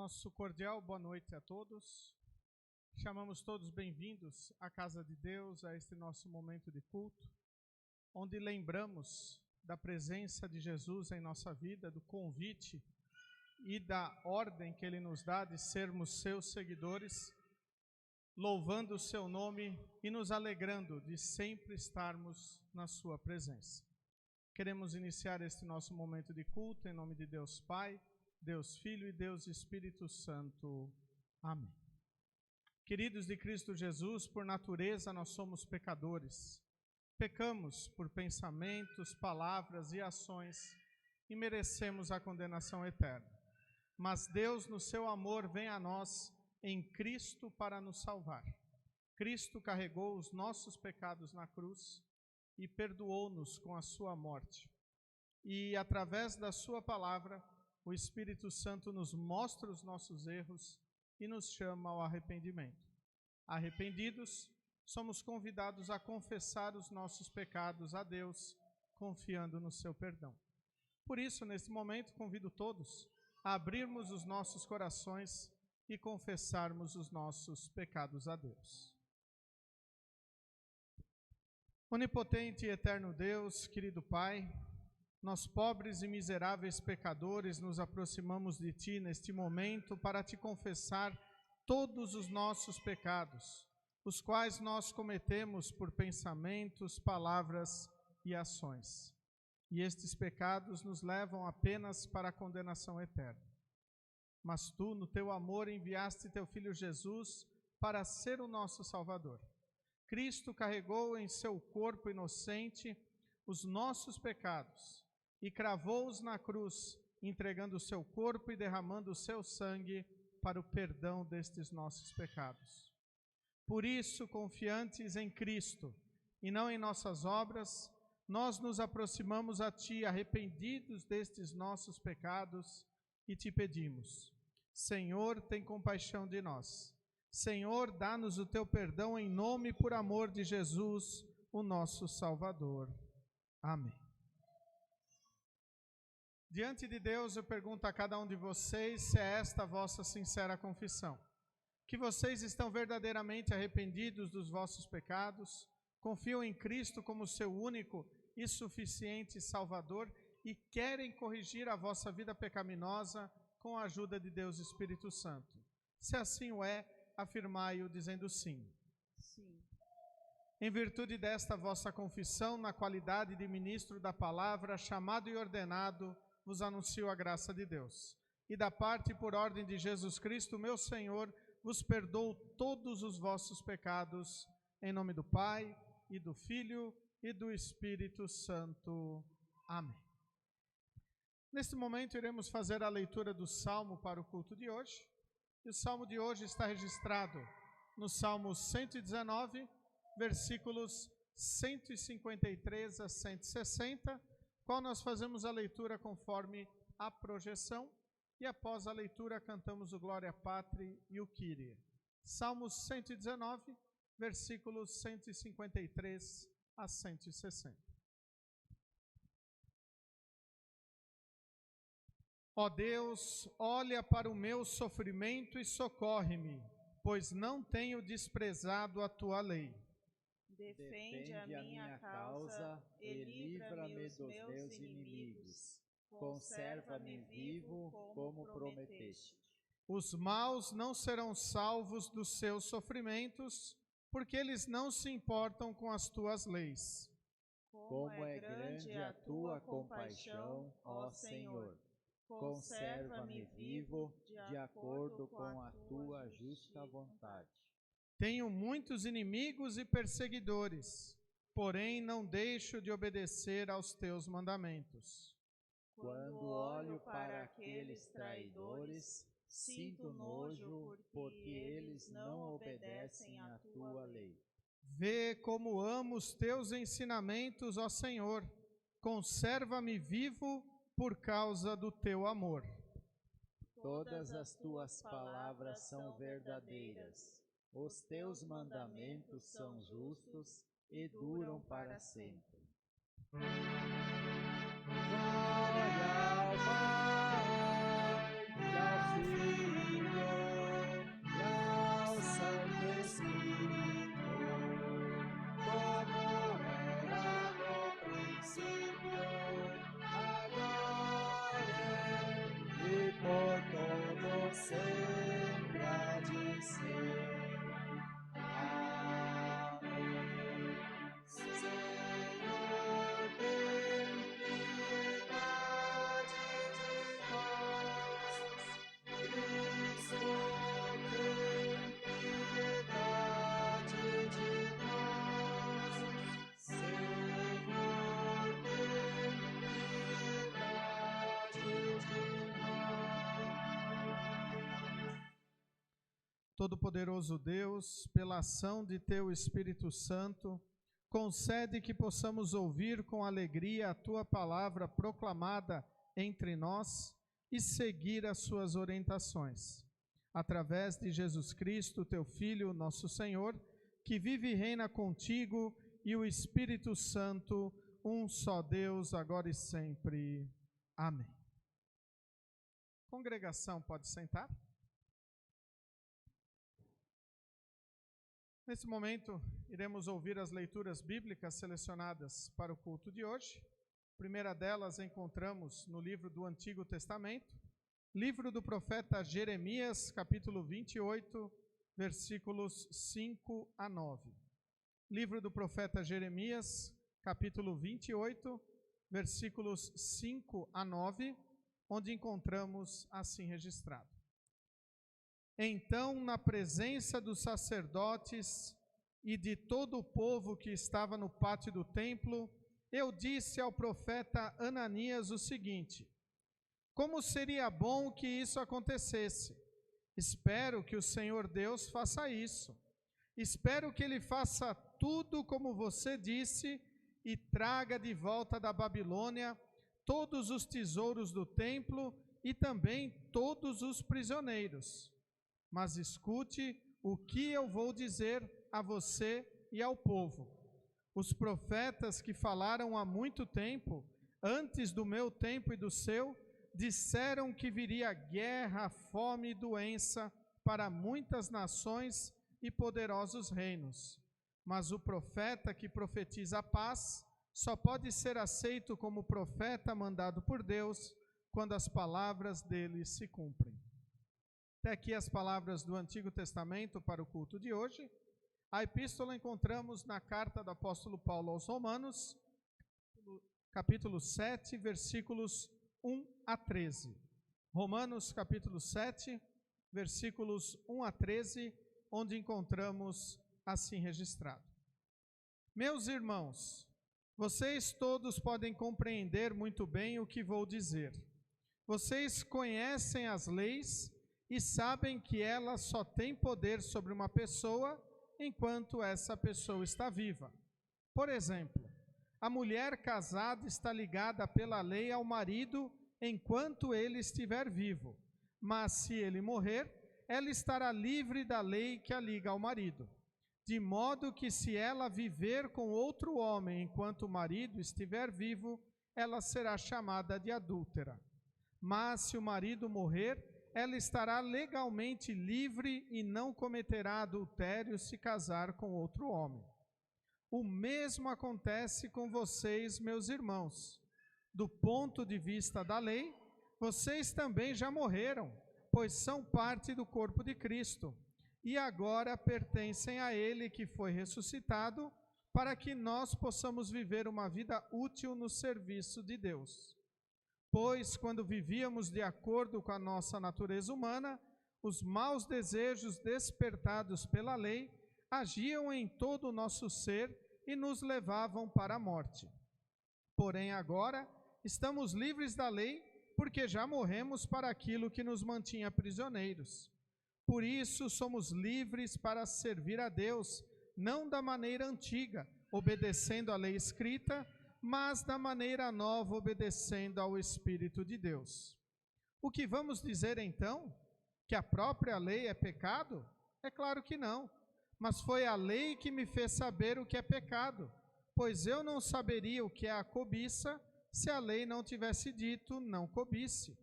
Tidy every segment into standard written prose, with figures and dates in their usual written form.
Nosso cordial boa noite a todos. Chamamos todos bem-vindos à casa de Deus, a este nosso momento de culto, onde lembramos da presença de Jesus em nossa vida, do convite e da ordem que Ele nos dá de sermos seus seguidores, louvando o seu nome e nos alegrando de sempre estarmos na sua presença. Queremos iniciar este nosso momento de culto em nome de Deus Pai, Deus Filho e Deus Espírito Santo. Amém. Queridos de Cristo Jesus, por natureza nós somos pecadores. Pecamos por pensamentos, palavras e ações e merecemos a condenação eterna. Mas Deus, no seu amor, vem a nós em Cristo para nos salvar. Cristo carregou os nossos pecados na cruz e perdoou-nos com a sua morte. E através da sua palavra, o Espírito Santo nos mostra os nossos erros e nos chama ao arrependimento. Arrependidos, somos convidados a confessar os nossos pecados a Deus, confiando no seu perdão. Por isso, neste momento, convido todos a abrirmos os nossos corações e confessarmos os nossos pecados a Deus. Onipotente e eterno Deus, querido Pai, nós, pobres e miseráveis pecadores, nos aproximamos de Ti neste momento para Te confessar todos os nossos pecados, os quais nós cometemos por pensamentos, palavras e ações. E estes pecados nos levam apenas para a condenação eterna. Mas Tu, no Teu amor, enviaste Teu Filho Jesus para ser o nosso Salvador. Cristo carregou em Seu corpo inocente os nossos pecados e cravou-os na cruz, entregando o seu corpo e derramando o seu sangue para o perdão destes nossos pecados. Por isso, confiantes em Cristo e não em nossas obras, nós nos aproximamos a Ti, arrependidos destes nossos pecados, e Te pedimos: Senhor, tem compaixão de nós. Senhor, dá-nos o Teu perdão em nome e por amor de Jesus, o nosso Salvador. Amém. Diante de Deus, eu pergunto a cada um de vocês se é esta a vossa sincera confissão, que vocês estão verdadeiramente arrependidos dos vossos pecados, confiam em Cristo como seu único e suficiente Salvador e querem corrigir a vossa vida pecaminosa com a ajuda de Deus Espírito Santo. Se assim o é, afirmai-o dizendo sim. Sim. Em virtude desta vossa confissão, na qualidade de ministro da palavra, chamado e ordenado, vos anuncio a graça de Deus. E da parte e por ordem de Jesus Cristo, meu Senhor, vos perdoo todos os vossos pecados, em nome do Pai, e do Filho, e do Espírito Santo. Amém. Neste momento, iremos fazer a leitura do Salmo para o culto de hoje. E o Salmo de hoje está registrado no Salmo 119, versículos 153 a 160, qual nós fazemos a leitura conforme a projeção, e após a leitura cantamos o Glória Patri e o Kyrie. Salmo 119, versículos 153 a 160. Ó Deus, olha para o meu sofrimento e socorre-me. pois não tenho desprezado a tua lei. Defende a minha causa e livra-me dos meus inimigos. Conserva-me vivo como prometeste. Os maus não serão salvos dos seus sofrimentos, porque eles não se importam com as tuas leis. Como é grande a tua compaixão, ó Senhor. Conserva-me vivo de acordo com a tua justa vontade. Tenho muitos inimigos e perseguidores, porém não deixo de obedecer aos teus mandamentos. Quando olho para aqueles traidores, sinto nojo, porque eles não obedecem à tua lei. Vê como amo os teus ensinamentos, ó Senhor. Conserva-me vivo por causa do teu amor. Todas as tuas palavras são verdadeiras. Os teus mandamentos são justos e duram para sempre. Glória ao Pai, e ao Filho, e ao Santo Espírito, como era no princípio, agora e por todo sempre há de ser. Todo-Poderoso Deus, pela ação de Teu Espírito Santo, concede que possamos ouvir com alegria a Tua palavra proclamada entre nós e seguir as Suas orientações. Através de Jesus Cristo, Teu Filho, nosso Senhor, que vive e reina contigo, e o Espírito Santo, um só Deus, agora e sempre. Amém. Congregação, pode sentar? Nesse momento, iremos ouvir as leituras bíblicas selecionadas para o culto de hoje. A primeira delas encontramos no livro do Antigo Testamento, livro do profeta Jeremias, capítulo 28, versículos 5 a 9. Livro do profeta Jeremias, capítulo 28, versículos 5 a 9, onde encontramos assim registrado. Então, na presença dos sacerdotes e de todo o povo que estava no pátio do templo, eu disse ao profeta Ananias o seguinte: como seria bom que isso acontecesse? Espero que o Senhor Deus faça isso. Espero que Ele faça tudo como você disse e traga de volta da Babilônia todos os tesouros do templo e também todos os prisioneiros. Mas escute o que eu vou dizer a você e ao povo. Os profetas que falaram há muito tempo, antes do meu tempo e do seu, disseram que viria guerra, fome e doença para muitas nações e poderosos reinos. Mas o profeta que profetiza a paz só pode ser aceito como profeta mandado por Deus quando as palavras dele se cumprem. Até aqui as palavras do Antigo Testamento para o culto de hoje. A epístola encontramos na carta do apóstolo Paulo aos Romanos, capítulo 7, versículos 1 a 13. Romanos, capítulo 7, versículos 1 a 13, onde encontramos assim registrado. Meus irmãos, vocês todos podem compreender muito bem o que vou dizer. Vocês conhecem as leis e sabem que ela só tem poder sobre uma pessoa enquanto essa pessoa está viva. Por exemplo, a mulher casada está ligada pela lei ao marido enquanto ele estiver vivo, mas se ele morrer, ela estará livre da lei que a liga ao marido. De modo que se ela viver com outro homem enquanto o marido estiver vivo, ela será chamada de adúltera. Mas se o marido morrer, ela estará legalmente livre e não cometerá adultério se casar com outro homem. O mesmo acontece com vocês, meus irmãos. Do ponto de vista da lei, vocês também já morreram, pois são parte do corpo de Cristo, e agora pertencem a Ele que foi ressuscitado, para que nós possamos viver uma vida útil no serviço de Deus. Pois, quando vivíamos de acordo com a nossa natureza humana, os maus desejos despertados pela lei agiam em todo o nosso ser e nos levavam para a morte. Porém, agora estamos livres da lei, porque já morremos para aquilo que nos mantinha prisioneiros. Por isso, somos livres para servir a Deus, não da maneira antiga, obedecendo à lei escrita, mas da maneira nova, obedecendo ao Espírito de Deus. O que vamos dizer então? Que a própria lei é pecado? É claro que não, mas foi a lei que me fez saber o que é pecado, pois eu não saberia o que é a cobiça se a lei não tivesse dito não cobice.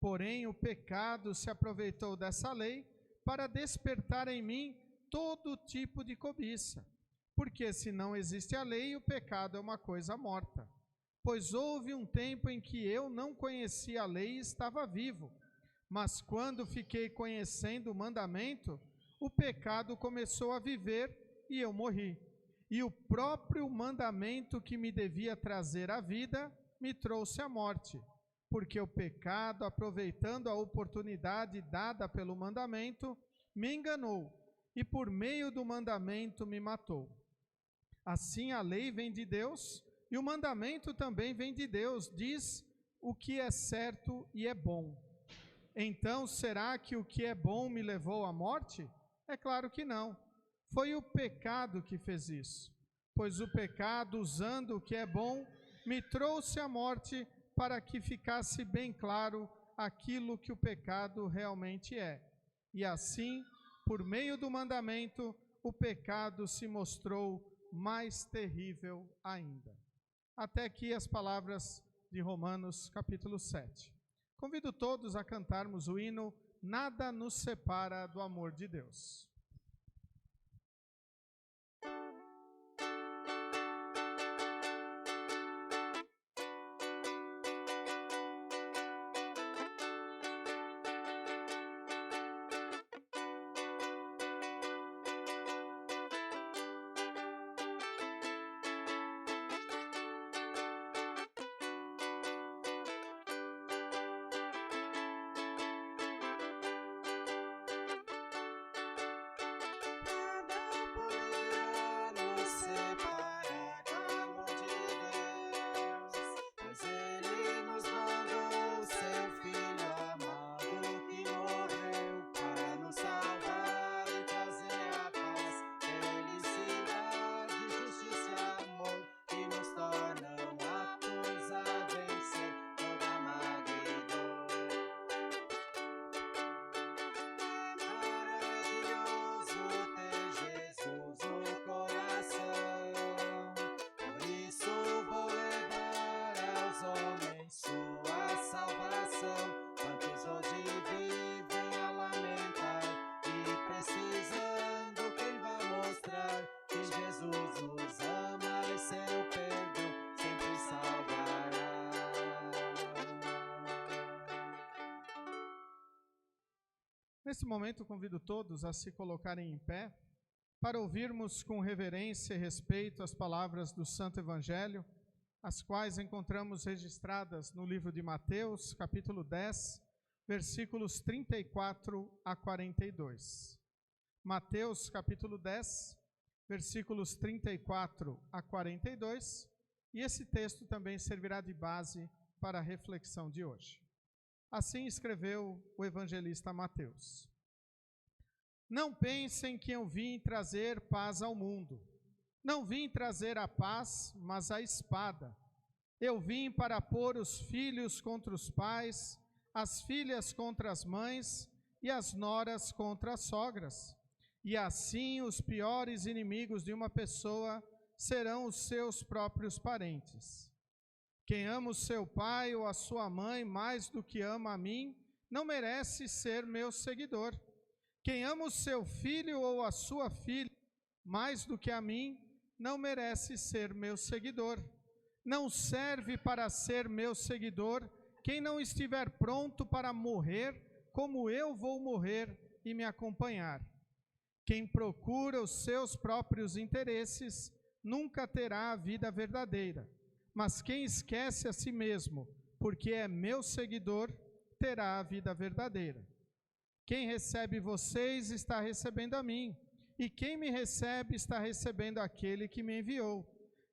Porém, o pecado se aproveitou dessa lei para despertar em mim todo tipo de cobiça. Porque se não existe a lei, o pecado é uma coisa morta. Pois houve um tempo em que eu não conhecia a lei e estava vivo. Mas quando fiquei conhecendo o mandamento, o pecado começou a viver e eu morri. E o próprio mandamento que me devia trazer a vida, me trouxe a morte. Porque o pecado, aproveitando a oportunidade dada pelo mandamento, me enganou e por meio do mandamento me matou. Assim a lei vem de Deus e o mandamento também vem de Deus, diz o que é certo e é bom. Então, será que o que é bom me levou à morte? É claro que não. Foi o pecado que fez isso. Pois o pecado, usando o que é bom, me trouxe a morte para que ficasse bem claro aquilo que o pecado realmente é. E assim, por meio do mandamento, o pecado se mostrou mais terrível ainda. Até aqui as palavras de Romanos capítulo 7. Convido todos a cantarmos o hino Nada nos separa do amor de Deus. Nesse momento, convido todos a se colocarem em pé para ouvirmos com reverência e respeito as palavras do Santo Evangelho, as quais encontramos registradas no livro de Mateus, capítulo 10, versículos 34 a 42. Mateus, capítulo 10, versículos 34 a 42, e esse texto também servirá de base para a reflexão de hoje. Assim escreveu o evangelista Mateus. Não pensem que eu vim trazer paz ao mundo. Não vim trazer a paz, mas a espada. Eu vim para pôr os filhos contra os pais, as filhas contra as mães e as noras contra as sogras. E assim os piores inimigos de uma pessoa serão os seus próprios parentes. Quem ama o seu pai ou a sua mãe mais do que ama a mim, não merece ser meu seguidor. Quem ama o seu filho ou a sua filha mais do que a mim, não merece ser meu seguidor. Não serve para ser meu seguidor quem não estiver pronto para morrer como eu vou morrer e me acompanhar. Quem procura os seus próprios interesses nunca terá a vida verdadeira, mas quem esquece a si mesmo, porque é meu seguidor, terá a vida verdadeira. Quem recebe vocês está recebendo a mim, e quem me recebe está recebendo aquele que me enviou.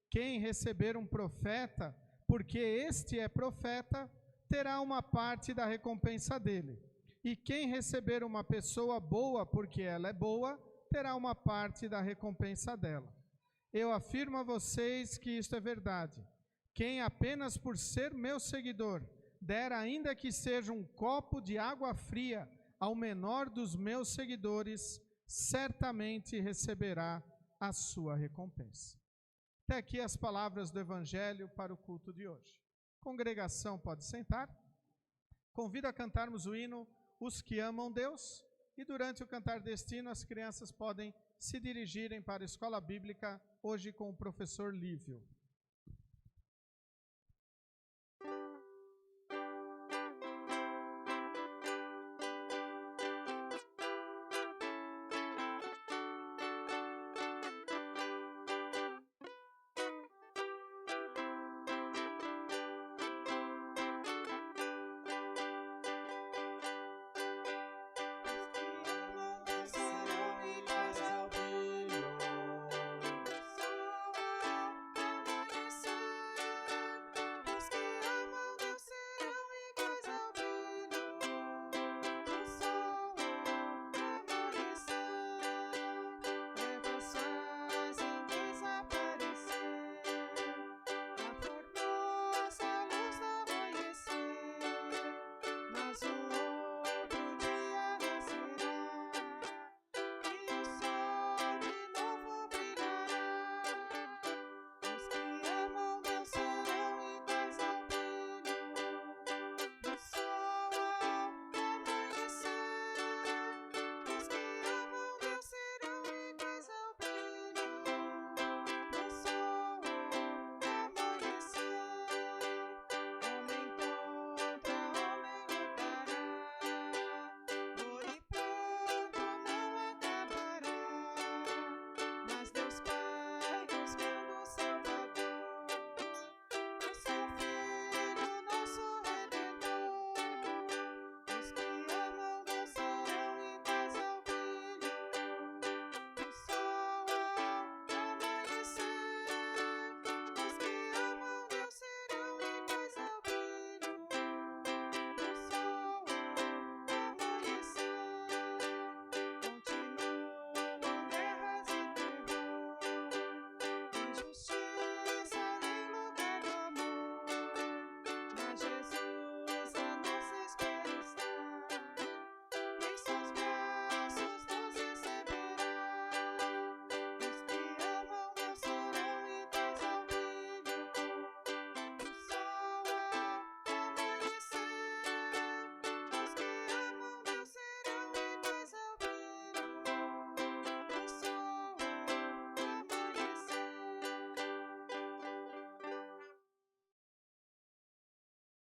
Quem receber um profeta, porque este é profeta, terá uma parte da recompensa dele. E quem receber uma pessoa boa, porque ela é boa, terá uma parte da recompensa dela. Eu afirmo a vocês que isto é verdade. Quem apenas por ser meu seguidor, der ainda que seja um copo de água fria ao menor dos meus seguidores, certamente receberá a sua recompensa. Até aqui as palavras do Evangelho para o culto de hoje. Congregação, pode sentar. Convido a cantarmos o hino Os que Amam Deus, e durante o cantar deste hino as crianças podem se dirigirem para a escola bíblica, hoje com o professor Lívio.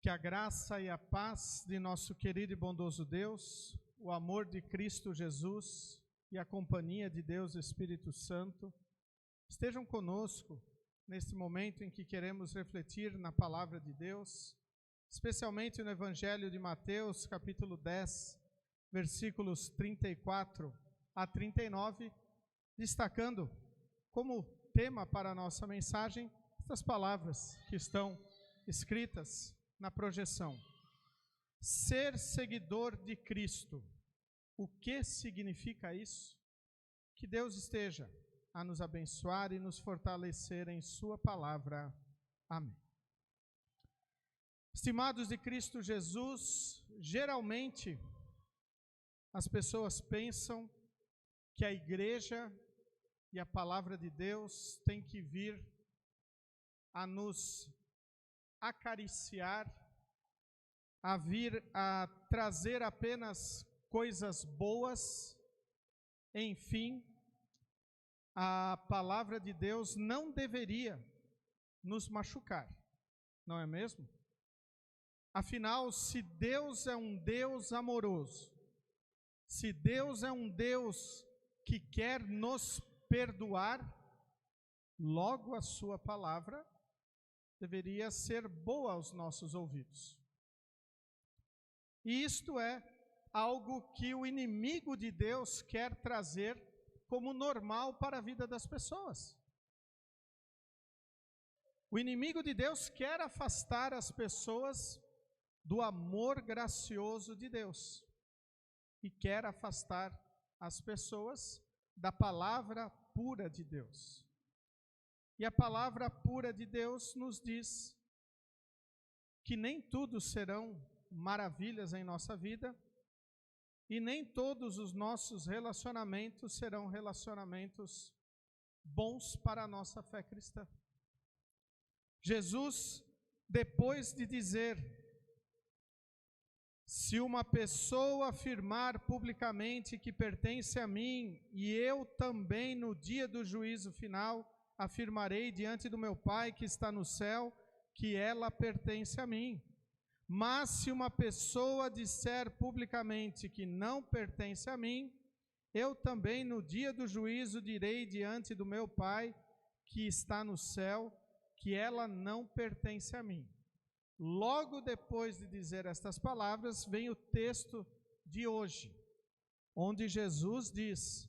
Que a graça e a paz de nosso querido e bondoso Deus, o amor de Cristo Jesus e a companhia de Deus Espírito Santo estejam conosco neste momento em que queremos refletir na palavra de Deus, especialmente no Evangelho de Mateus, capítulo 10, versículos 34 a 39, destacando como tema para a nossa mensagem estas palavras que estão escritas na projeção. Ser seguidor de Cristo. O que significa isso? Que Deus esteja a nos abençoar e nos fortalecer em sua palavra. Amém. Estimados de Cristo Jesus, geralmente as pessoas pensam que a igreja e a palavra de Deus tem que vir a nos acariciar, a vir a trazer apenas coisas boas. Enfim, a palavra de Deus não deveria nos machucar, não é mesmo? Afinal, se Deus é um Deus amoroso, se Deus é um Deus que quer nos perdoar, logo a sua palavra deveria ser boa aos nossos ouvidos. E isto é algo que o inimigo de Deus quer trazer como normal para a vida das pessoas. O inimigo de Deus quer afastar as pessoas do amor gracioso de Deus e quer afastar as pessoas da palavra pura de Deus. E a palavra pura de Deus nos diz que nem tudo serão maravilhas em nossa vida e nem todos os nossos relacionamentos serão relacionamentos bons para a nossa fé cristã. Jesus, depois de dizer: se uma pessoa afirmar publicamente que pertence a mim, e eu também no dia do juízo final afirmarei diante do meu Pai que está no céu, que ela pertence a mim. Mas se uma pessoa disser publicamente que não pertence a mim, eu também no dia do juízo direi diante do meu Pai que está no céu, que ela não pertence a mim. Logo depois de dizer estas palavras, vem o texto de hoje, onde Jesus diz: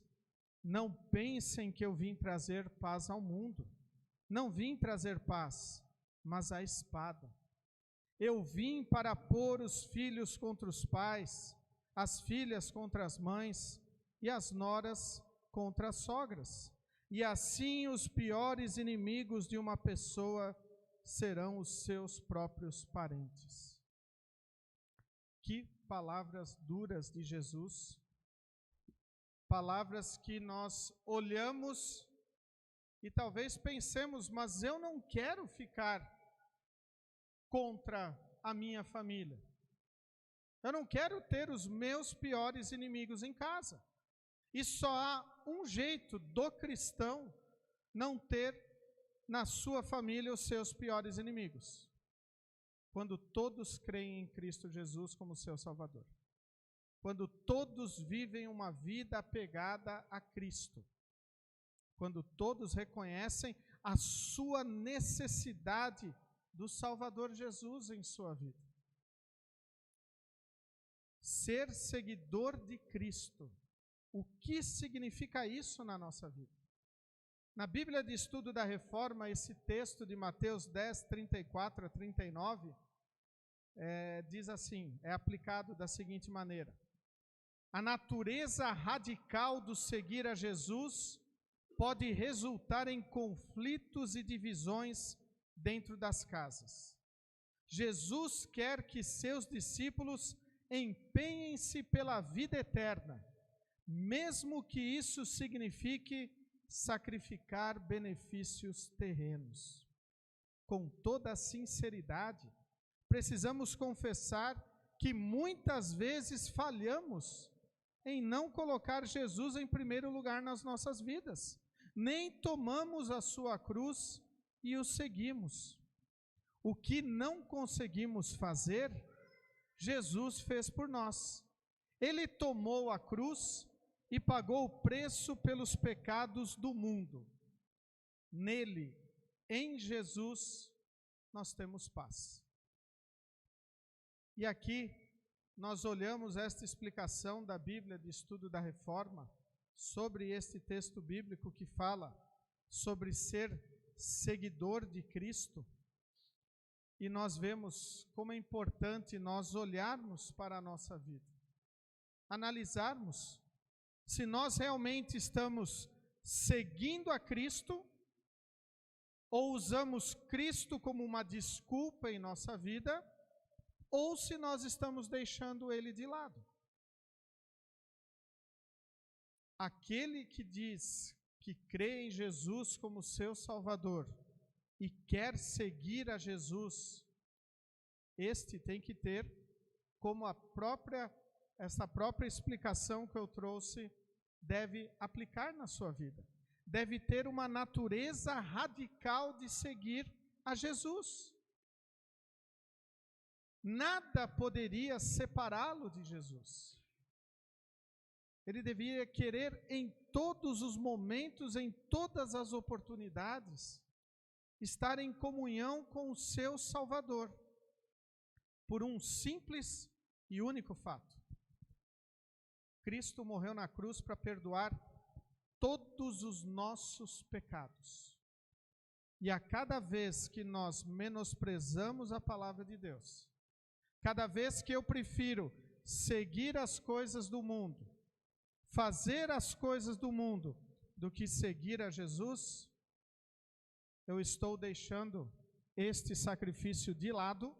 não pensem que eu vim trazer paz ao mundo. Não vim trazer paz, mas a espada. Eu vim para pôr os filhos contra os pais, as filhas contra as mães e as noras contra as sogras. E assim os piores inimigos de uma pessoa serão os seus próprios parentes. Que palavras duras de Jesus, palavras que nós olhamos e talvez pensemos: mas eu não quero ficar contra a minha família. Eu não quero ter os meus piores inimigos em casa. E só há um jeito do cristão não ter na sua família os seus piores inimigos: quando todos creem em Cristo Jesus como seu Salvador. Quando todos vivem uma vida apegada a Cristo. Quando todos reconhecem a sua necessidade do Salvador Jesus em sua vida. Ser seguidor de Cristo. O que significa isso na nossa vida? Na Bíblia de Estudo da Reforma, esse texto de Mateus 10, 34 a 39, diz assim, é aplicado da seguinte maneira: a natureza radical do seguir a Jesus pode resultar em conflitos e divisões dentro das casas. Jesus quer que seus discípulos empenhem-se pela vida eterna, mesmo que isso signifique sacrificar benefícios terrenos. Com toda a sinceridade, precisamos confessar que muitas vezes falhamos em não colocar Jesus em primeiro lugar nas nossas vidas, nem tomamos a sua cruz e o seguimos. O que não conseguimos fazer, Jesus fez por nós. Ele tomou a cruz e pagou o preço pelos pecados do mundo. Nele, em Jesus, nós temos paz. E aqui nós olhamos esta explicação da Bíblia de Estudo da Reforma sobre este texto bíblico que fala sobre ser seguidor de Cristo. E nós vemos como é importante nós olharmos para a nossa vida, analisarmos se nós realmente estamos seguindo a Cristo ou usamos Cristo como uma desculpa em nossa vida, ou se nós estamos deixando Ele de lado. Aquele que diz que crê em Jesus como seu Salvador e quer seguir a Jesus, este tem que ter como essa própria explicação que eu trouxe deve aplicar na sua vida. Deve ter uma natureza radical de seguir a Jesus. Nada poderia separá-lo de Jesus. Ele deveria querer em todos os momentos, em todas as oportunidades, estar em comunhão com o seu Salvador, por um simples e único fato. Cristo morreu na cruz para perdoar todos os nossos pecados. E a cada vez que nós menosprezamos a palavra de Deus, cada vez que eu prefiro seguir as coisas do mundo, fazer as coisas do mundo, do que seguir a Jesus, eu estou deixando este sacrifício de lado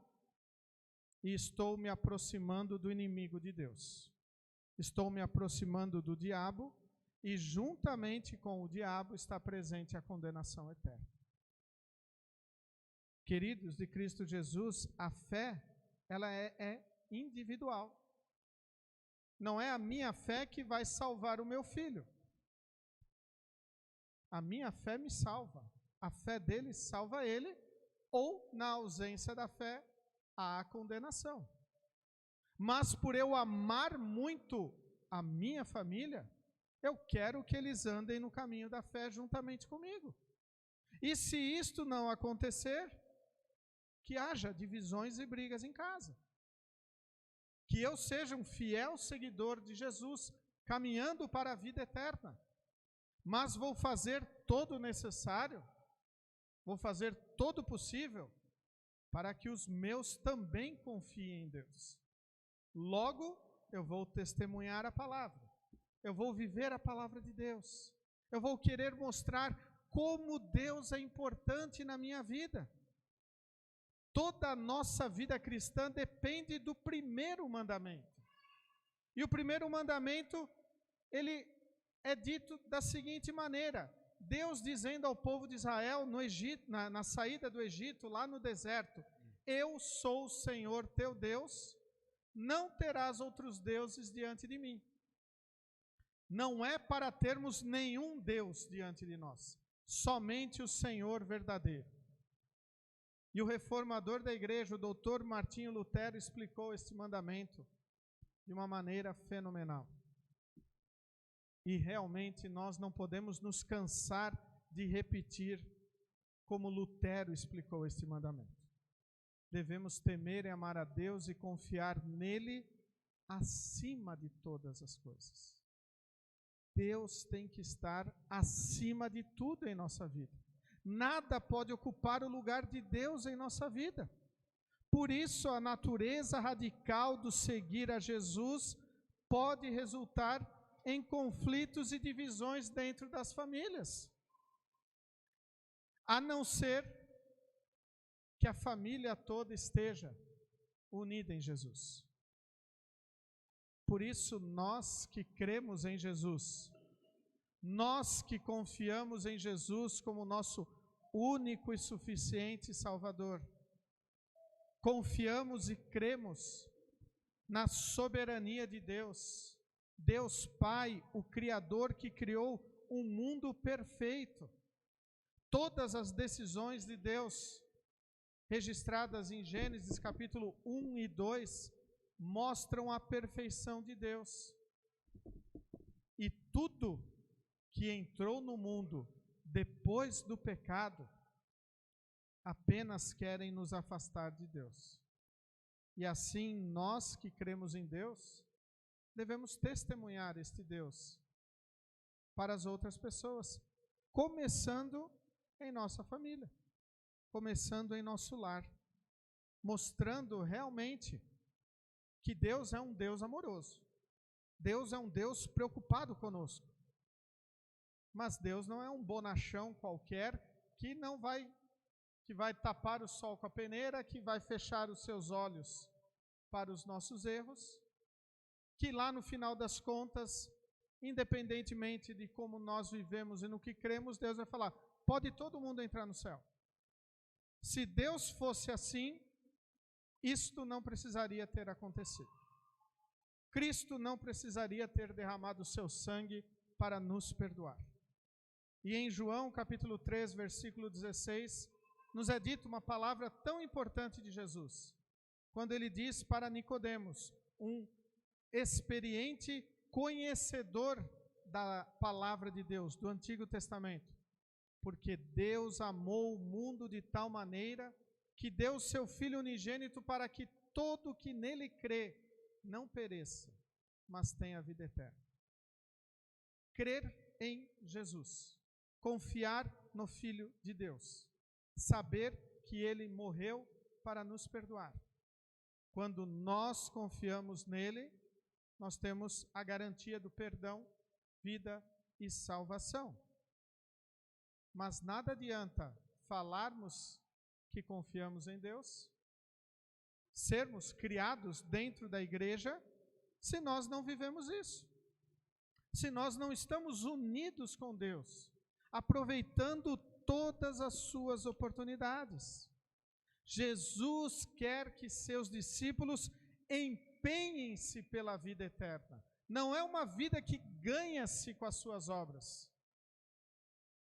e estou me aproximando do inimigo de Deus. Estou me aproximando do diabo e juntamente com o diabo está presente a condenação eterna. Queridos de Cristo Jesus, a fé, ela é individual. Não é a minha fé que vai salvar o meu filho. A minha fé me salva. A fé dele salva ele, ou, na ausência da fé, há a condenação. Mas por eu amar muito a minha família, eu quero que eles andem no caminho da fé juntamente comigo. E se isto não acontecer, que haja divisões e brigas em casa. Que eu seja um fiel seguidor de Jesus, caminhando para a vida eterna. Mas vou fazer todo o necessário, vou fazer todo o possível, para que os meus também confiem em Deus. Logo, eu vou testemunhar a palavra. Eu vou viver a palavra de Deus. Eu vou querer mostrar como Deus é importante na minha vida. Toda a nossa vida cristã depende do primeiro mandamento. E o primeiro mandamento, ele é dito da seguinte maneira: Deus dizendo ao povo de Israel no Egito, na saída do Egito, lá no deserto: eu sou o Senhor teu Deus, não terás outros deuses diante de mim. Não é para termos nenhum Deus diante de nós, somente o Senhor verdadeiro. E o reformador da igreja, o doutor Martinho Lutero, explicou este mandamento de uma maneira fenomenal. E realmente nós não podemos nos cansar de repetir como Lutero explicou este mandamento. Devemos temer e amar a Deus e confiar nele acima de todas as coisas. Deus tem que estar acima de tudo em nossa vida. Nada pode ocupar o lugar de Deus em nossa vida. Por isso, a natureza radical do seguir a Jesus pode resultar em conflitos e divisões dentro das famílias. A não ser que a família toda esteja unida em Jesus. Por isso, nós que cremos em Jesus, nós que confiamos em Jesus como nosso único e suficiente Salvador, confiamos e cremos na soberania de Deus, Deus Pai, o Criador que criou um mundo perfeito. Todas as decisões de Deus, registradas em Gênesis capítulo 1 e 2, mostram a perfeição de Deus. E tudo que entrou no mundo depois do pecado, apenas querem nos afastar de Deus. E assim, nós que cremos em Deus, devemos testemunhar este Deus para as outras pessoas, começando em nossa família, começando em nosso lar, mostrando realmente que Deus é um Deus amoroso. Deus é um Deus preocupado conosco. Mas Deus não é um bonachão qualquer que vai tapar o sol com a peneira, que vai fechar os seus olhos para os nossos erros, que lá no final das contas, independentemente de como nós vivemos e no que cremos, Deus vai falar: pode todo mundo entrar no céu. Se Deus fosse assim, isto não precisaria ter acontecido. Cristo não precisaria ter derramado o seu sangue para nos perdoar. E em João capítulo 3, versículo 16, nos é dito uma palavra tão importante de Jesus, quando ele diz para Nicodemos, um experiente conhecedor da palavra de Deus, do Antigo Testamento, porque Deus amou o mundo de tal maneira que deu o seu Filho unigênito para que todo que nele crê não pereça, mas tenha vida eterna. Crer em Jesus, confiar no Filho de Deus, saber que ele morreu para nos perdoar. Quando nós confiamos nele, nós temos a garantia do perdão, vida e salvação. Mas nada adianta falarmos que confiamos em Deus, sermos criados dentro da igreja, se nós não vivemos isso. Se nós não estamos unidos com Deus, aproveitando todas as suas oportunidades. Jesus quer que seus discípulos empenhem-se pela vida eterna. Não é uma vida que ganha-se com as suas obras,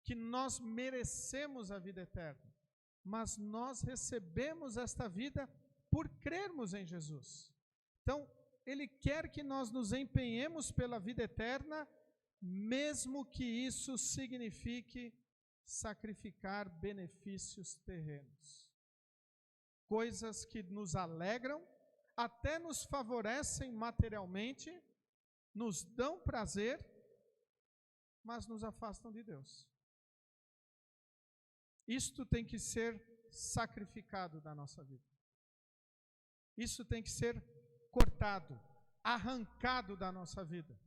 que nós merecemos a vida eterna, mas nós recebemos esta vida por crermos em Jesus. Então, Ele quer que nós nos empenhemos pela vida eterna, mesmo que isso signifique sacrificar benefícios terrenos. Coisas que nos alegram, até nos favorecem materialmente, nos dão prazer, mas nos afastam de Deus. Isto tem que ser sacrificado da nossa vida. Isso tem que ser cortado, arrancado da nossa vida.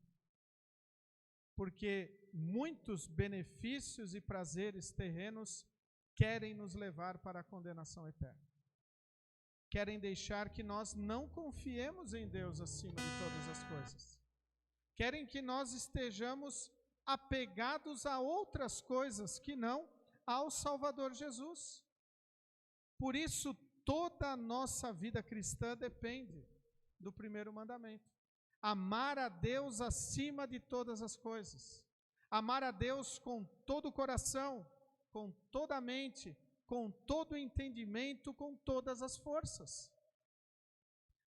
Porque muitos benefícios e prazeres terrenos querem nos levar para a condenação eterna. Querem deixar que nós não confiemos em Deus acima de todas as coisas. Querem que nós estejamos apegados a outras coisas que não ao Salvador Jesus. Por isso, toda a nossa vida cristã depende do primeiro mandamento. Amar a Deus acima de todas as coisas. Amar a Deus com todo o coração, com toda a mente, com todo o entendimento, com todas as forças.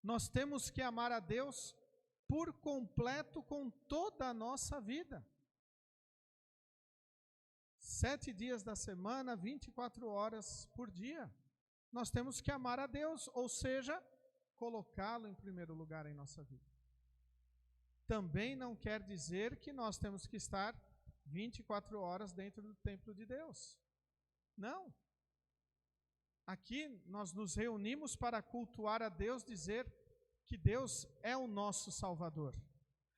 Nós temos que amar a Deus por completo com toda a nossa vida. 7 dias da semana, 24 horas por dia. Nós temos que amar a Deus, ou seja, colocá-lo em primeiro lugar em nossa vida. Também não quer dizer que nós temos que estar 24 horas dentro do templo de Deus. Não. Aqui nós nos reunimos para cultuar a Deus, dizer que Deus é o nosso Salvador.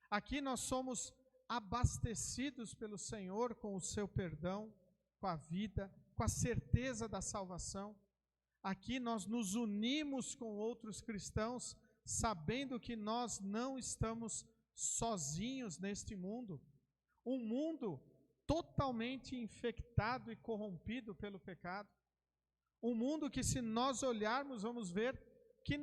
Aqui nós somos abastecidos pelo Senhor com o seu perdão, com a vida, com a certeza da salvação. Aqui nós nos unimos com outros cristãos, sabendo que nós não estamos sozinhos neste mundo. Um mundo totalmente infectado e corrompido pelo pecado. Um mundo que, se nós olharmos, vamos ver que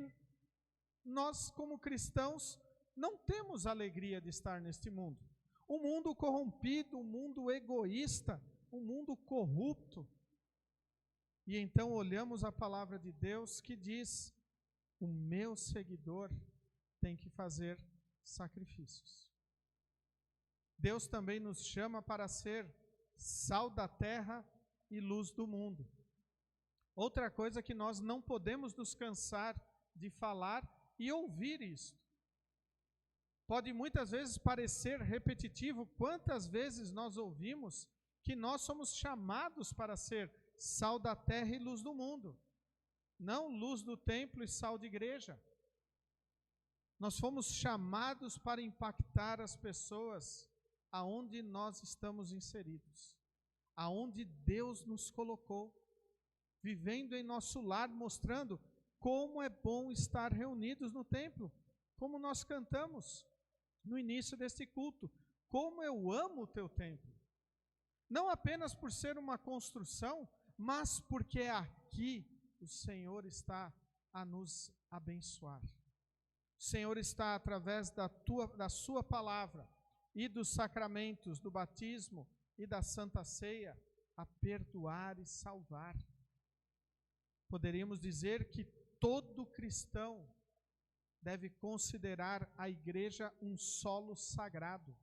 nós, como cristãos, não temos alegria de estar neste mundo. Um mundo corrompido, um mundo egoísta, um mundo corrupto. E então olhamos a palavra de Deus que diz: o meu seguidor tem que fazer sacrifícios. Deus também nos chama para ser sal da terra e luz do mundo. Outra coisa que nós não podemos nos cansar de falar e ouvir isto. Pode muitas vezes parecer repetitivo, quantas vezes nós ouvimos que nós somos chamados para ser sal da terra e luz do mundo, não luz do templo e sal de igreja. Nós fomos chamados para impactar as pessoas aonde nós estamos inseridos, aonde Deus nos colocou, vivendo em nosso lar, mostrando como é bom estar reunidos no templo, como nós cantamos no início deste culto, como eu amo o teu templo. Não apenas por ser uma construção, mas porque aqui o Senhor está a nos abençoar. O Senhor está, através da sua palavra e dos sacramentos do batismo e da Santa Ceia, a perdoar e salvar. Poderíamos dizer que todo cristão deve considerar a igreja um solo sagrado,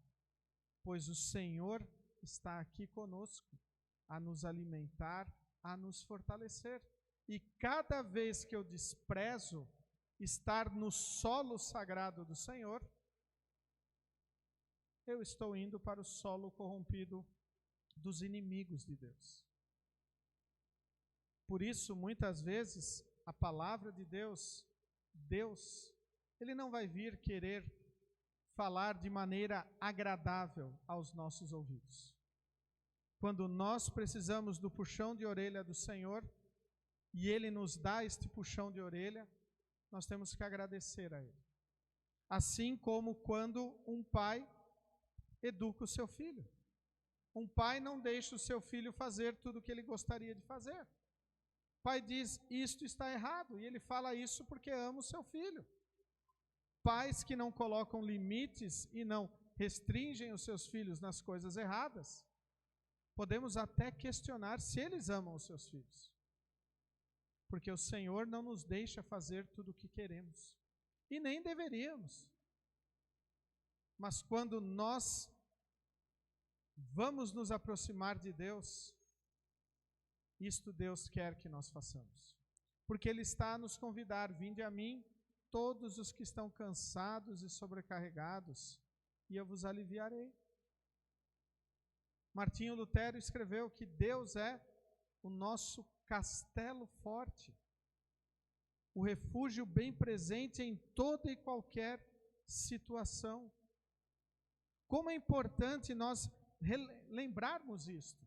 pois o Senhor está aqui conosco, a nos alimentar, a nos fortalecer. E cada vez que eu desprezo estar no solo sagrado do Senhor, eu estou indo para o solo corrompido dos inimigos de Deus. Por isso, muitas vezes, a palavra de Deus, Ele não vai vir querer falar de maneira agradável aos nossos ouvidos. Quando nós precisamos do puxão de orelha do Senhor, e Ele nos dá este puxão de orelha, nós temos que agradecer a Ele. Assim como quando um pai educa o seu filho. Um pai não deixa o seu filho fazer tudo o que ele gostaria de fazer. O pai diz, isto está errado, e ele fala isso porque ama o seu filho. Pais que não colocam limites e não restringem os seus filhos nas coisas erradas, podemos até questionar se eles amam os seus filhos. Porque o Senhor não nos deixa fazer tudo o que queremos. E nem deveríamos. Mas quando nós vamos nos aproximar de Deus, isto Deus quer que nós façamos. Porque Ele está a nos convidar, vinde a mim, todos os que estão cansados e sobrecarregados, e eu vos aliviarei. Martinho Lutero escreveu que Deus é o nosso castelo forte, o refúgio bem presente em toda e qualquer situação. Como é importante nós lembrarmos isto,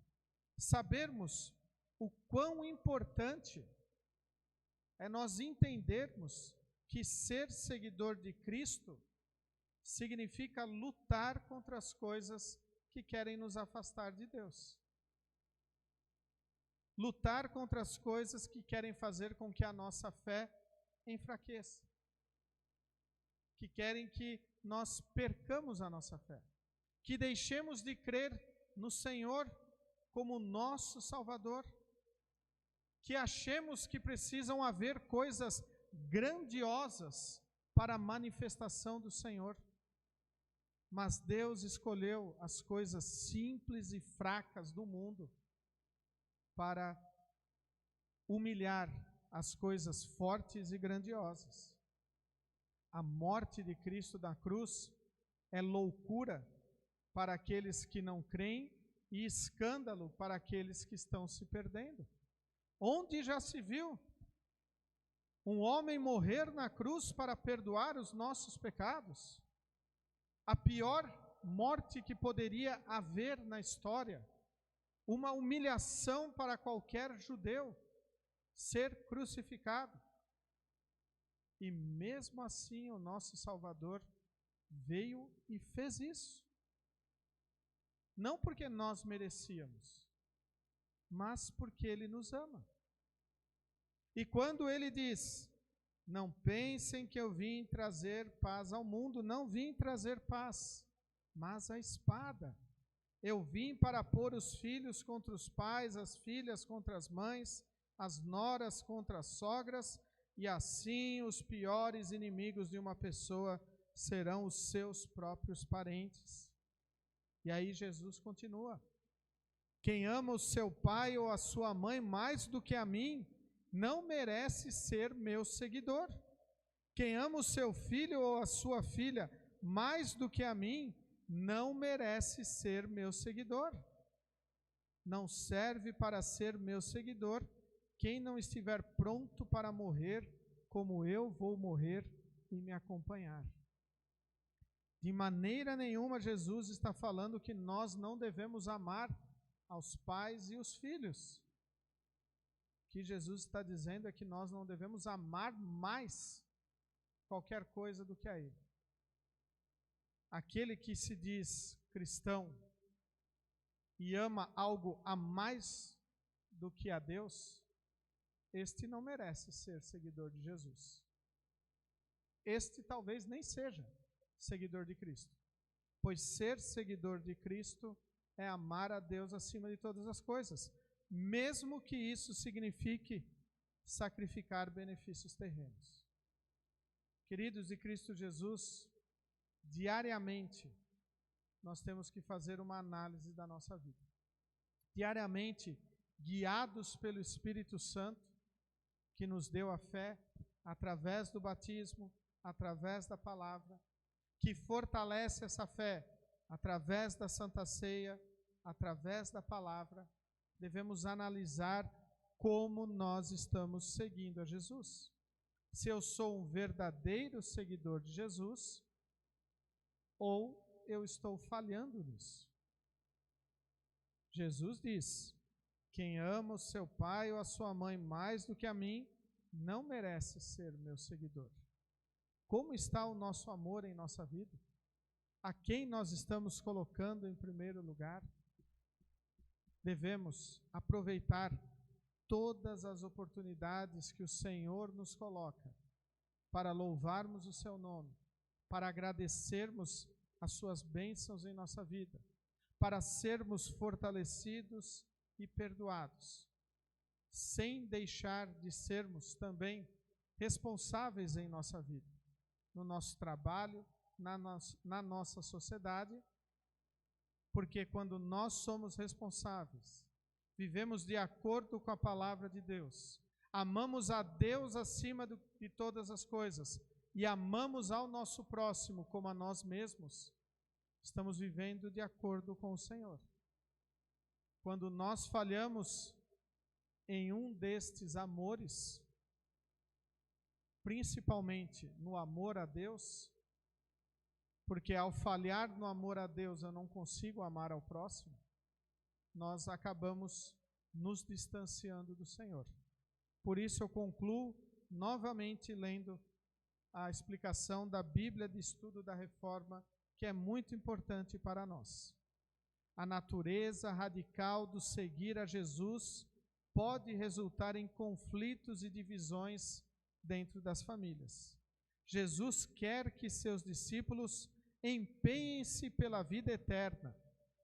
sabermos o quão importante é nós entendermos que ser seguidor de Cristo significa lutar contra as coisas que querem nos afastar de Deus. Lutar contra as coisas que querem fazer com que a nossa fé enfraqueça, que querem que nós percamos a nossa fé, que deixemos de crer no Senhor como nosso Salvador, que achemos que precisam haver coisas grandiosas para a manifestação do Senhor. Mas Deus escolheu as coisas simples e fracas do mundo para humilhar as coisas fortes e grandiosas. A morte de Cristo na cruz é loucura para aqueles que não creem e escândalo para aqueles que estão se perdendo. Onde já se viu um homem morrer na cruz para perdoar os nossos pecados? A pior morte que poderia haver na história, uma humilhação para qualquer judeu, ser crucificado. E mesmo assim o nosso Salvador veio e fez isso. Não porque nós merecíamos, mas porque Ele nos ama. E quando Ele diz, não pensem que eu vim trazer paz ao mundo, não vim trazer paz, mas a espada. Eu vim para pôr os filhos contra os pais, as filhas contra as mães, as noras contra as sogras, e assim os piores inimigos de uma pessoa serão os seus próprios parentes. E aí Jesus continua. Quem ama o seu pai ou a sua mãe mais do que a mim, não merece ser meu seguidor. Quem ama o seu filho ou a sua filha mais do que a mim, não merece ser meu seguidor. Não serve para ser meu seguidor quem não estiver pronto para morrer, como eu vou morrer e me acompanhar. De maneira nenhuma Jesus está falando que nós não devemos amar aos pais e os filhos. O que Jesus está dizendo é que nós não devemos amar mais qualquer coisa do que a Ele. Aquele que se diz cristão e ama algo a mais do que a Deus, este não merece ser seguidor de Jesus. este talvez nem seja seguidor de Cristo. Pois ser seguidor de Cristo é amar a Deus acima de todas as coisas, mesmo que isso signifique sacrificar benefícios terrenos. Queridos de Cristo Jesus, diariamente nós temos que fazer uma análise da nossa vida. Diariamente, guiados pelo Espírito Santo, que nos deu a fé através do batismo, através da palavra, que fortalece essa fé através da Santa Ceia, através da palavra, devemos analisar como nós estamos seguindo a Jesus. Se eu sou um verdadeiro seguidor de Jesus, ou eu estou falhando nisso. Jesus diz: quem ama o seu pai ou a sua mãe mais do que a mim, não merece ser meu seguidor. Como está o nosso amor em nossa vida? A quem nós estamos colocando em primeiro lugar? Devemos aproveitar todas as oportunidades que o Senhor nos coloca para louvarmos o seu nome, para agradecermos as suas bênçãos em nossa vida, para sermos fortalecidos e perdoados, sem deixar de sermos também responsáveis em nossa vida, no nosso trabalho, na nossa sociedade, porque quando nós somos responsáveis, vivemos de acordo com a palavra de Deus, amamos a Deus acima de todas as coisas e amamos ao nosso próximo como a nós mesmos, estamos vivendo de acordo com o Senhor. Quando nós falhamos em um destes amores, principalmente no amor a Deus, porque ao falhar no amor a Deus eu não consigo amar ao próximo, nós acabamos nos distanciando do Senhor. Por isso eu concluo novamente lendo a explicação da Bíblia de Estudo da Reforma, que é muito importante para nós. A natureza radical do seguir a Jesus pode resultar em conflitos e divisões dentro das famílias. Jesus quer que seus discípulos empenhem-se pela vida eterna,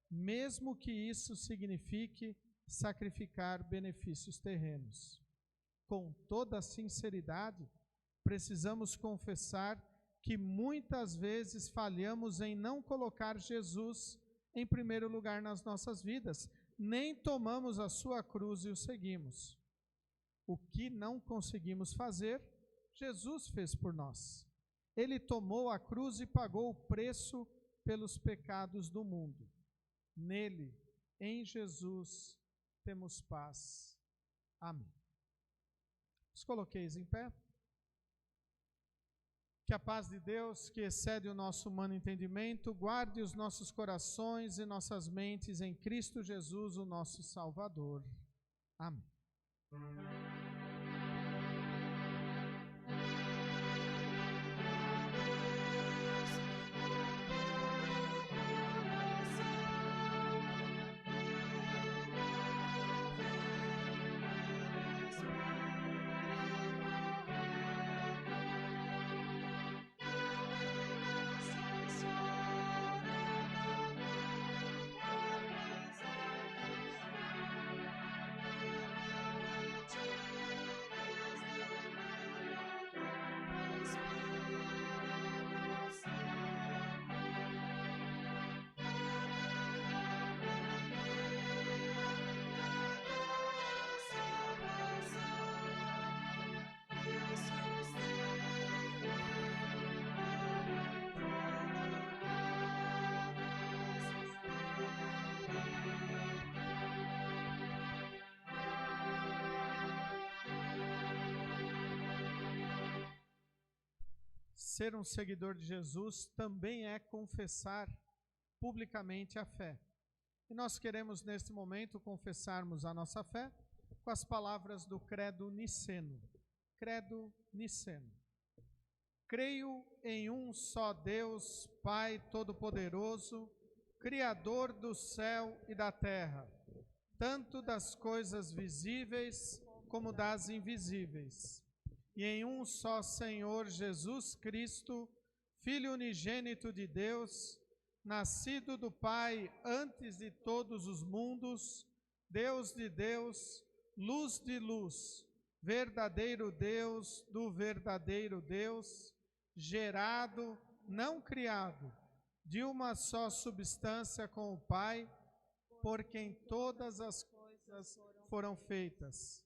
mesmo que isso signifique sacrificar benefícios terrenos. Com toda a sinceridade, precisamos confessar que muitas vezes falhamos em não colocar Jesus em primeiro lugar nas nossas vidas, nem tomamos a sua cruz e o seguimos. O que não conseguimos fazer, Jesus fez por nós. Ele tomou a cruz e pagou o preço pelos pecados do mundo. Nele, em Jesus, temos paz. Amém. Os coloqueis em pé. Que a paz de Deus, que excede o nosso humano entendimento, guarde os nossos corações e nossas mentes em Cristo Jesus, o nosso Salvador. Amém. Ser um seguidor de Jesus também é confessar publicamente a fé. E nós queremos, neste momento, confessarmos a nossa fé com as palavras do Credo Niceno. Credo Niceno. Creio em um só Deus, Pai Todo-Poderoso, Criador do céu e da terra, tanto das coisas visíveis como das invisíveis. e em um só Senhor Jesus Cristo, Filho unigênito de Deus, nascido do Pai antes de todos os mundos, Deus de Deus, luz de luz, verdadeiro Deus do verdadeiro Deus, gerado, não criado, de uma só substância com o Pai, por quem todas as coisas foram feitas,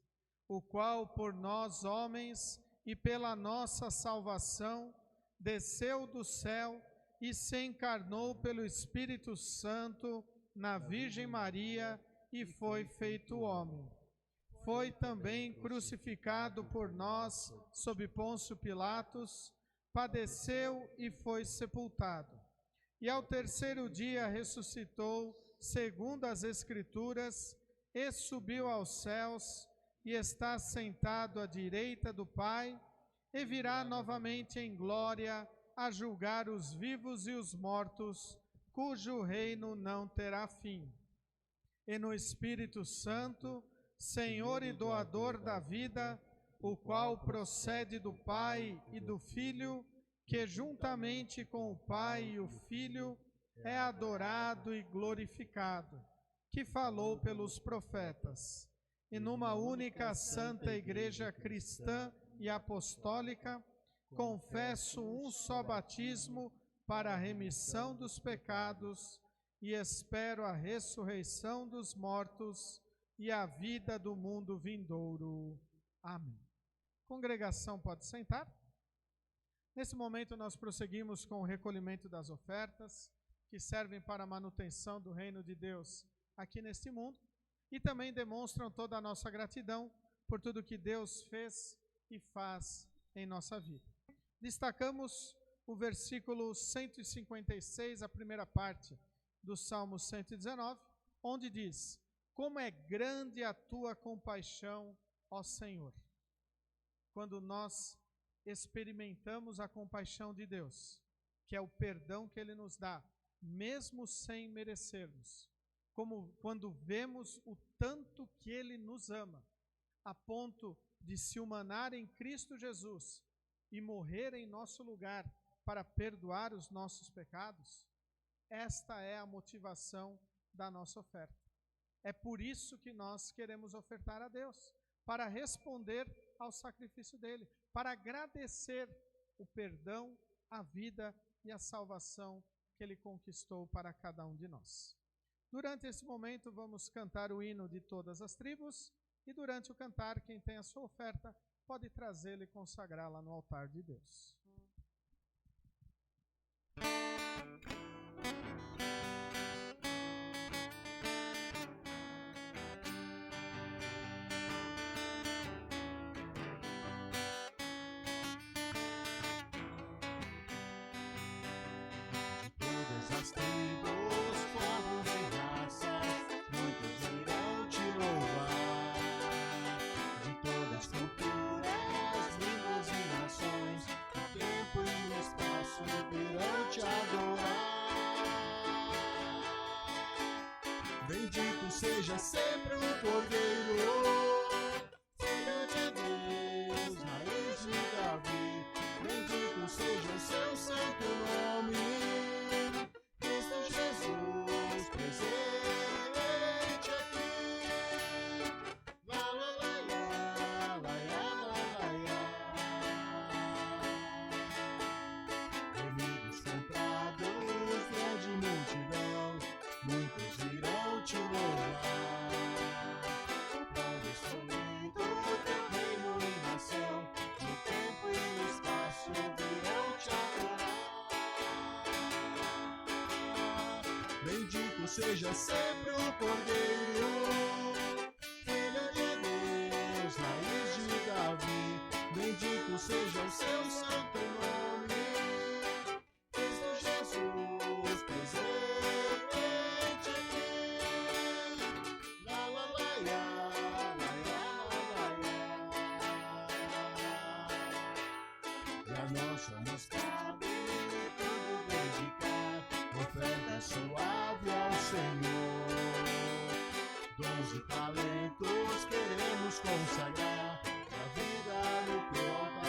o qual por nós homens e pela nossa salvação desceu do céu e se encarnou pelo Espírito Santo na Virgem Maria e foi feito homem. Foi também crucificado por nós sob Pôncio Pilatos, padeceu e foi sepultado. E ao terceiro dia ressuscitou, segundo as Escrituras, e subiu aos céus, e está sentado à direita do Pai, e virá novamente em glória a julgar os vivos e os mortos, cujo reino não terá fim. E no Espírito Santo, Senhor e doador da vida, o qual procede do Pai e do Filho, que juntamente com o Pai e o Filho é adorado e glorificado, que falou pelos profetas. E numa única santa Igreja cristã e apostólica, confesso um só batismo para a remissão dos pecados e espero a ressurreição dos mortos e a vida do mundo vindouro. Amém. Congregação, pode sentar. Nesse momento nós prosseguimos com o recolhimento das ofertas, que servem para a manutenção do reino de Deus aqui neste mundo, e também demonstram toda a nossa gratidão por tudo que Deus fez e faz em nossa vida. Destacamos o versículo 156, a primeira parte do Salmo 119, onde diz: como é grande a tua compaixão, ó Senhor. Quando nós experimentamos a compaixão de Deus, que é o perdão que Ele nos dá, mesmo sem merecermos, como quando vemos o tanto que Ele nos ama, a ponto de se humanar em Cristo Jesus e morrer em nosso lugar para perdoar os nossos pecados, esta é a motivação da nossa oferta. É por isso que nós queremos ofertar a Deus, para responder ao sacrifício dele, para agradecer o perdão, a vida e a salvação que ele conquistou para cada um de nós. Durante esse momento vamos cantar o hino de todas as tribos e durante o cantar, quem tem a sua oferta pode trazê-la e consagrá-la no altar de Deus. As tribos, povos e raças, muitos irão te louvar. De todas as culturas, línguas e nações, o tempo e o espaço irão te adorar. Bendito seja sempre o Cordeiro, Filho de Deus, raiz de Davi. Bendito seja o seu santo nome. Jesus presente aqui, la la la la, la la la. Inimigos comprados, grande multidão, muitos irão te louvar. O povo escolhido, teu reino e nação, de tempo e espaço virão te adorar. Bendito seja sempre o Cordeiro, Filho de Deus, raiz de Davi. Bendito seja o seu santo nome, Cristo Jesus presente aqui. La la la la, la la la la. E a nós só nos cabe tudo dedicar, oferta suave ao Senhor. Dons e talentos queremos consagrar, a vida no teu altar.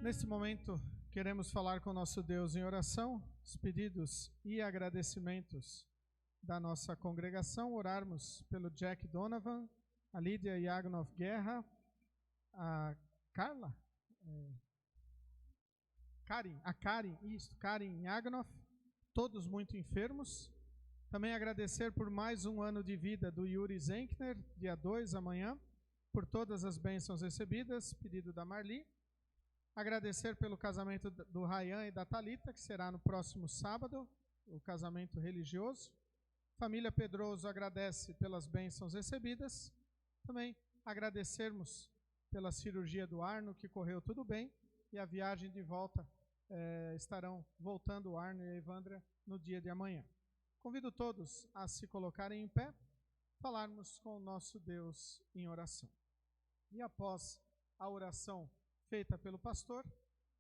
Neste momento, queremos falar com nosso Deus em oração, os pedidos e agradecimentos da nossa congregação, orarmos pelo Jack Donovan, a Lídia Yagnov Guerra, a Carla, Karen Yagnov, todos muito enfermos. Também agradecer por mais um ano de vida do Yuri Zenkner, dia 2, amanhã, por todas as bênçãos recebidas, pedido da Marli. Agradecer pelo casamento do Ryan e da Thalita, que será no próximo sábado, o casamento religioso. Família Pedroso agradece pelas bênçãos recebidas. Também agradecermos pela cirurgia do Arno, que correu tudo bem, e a viagem de volta, estarão voltando o Arno e a Evandra no dia de amanhã. Convido todos a se colocarem em pé, falarmos com o nosso Deus em oração. E após a oração feita pelo pastor,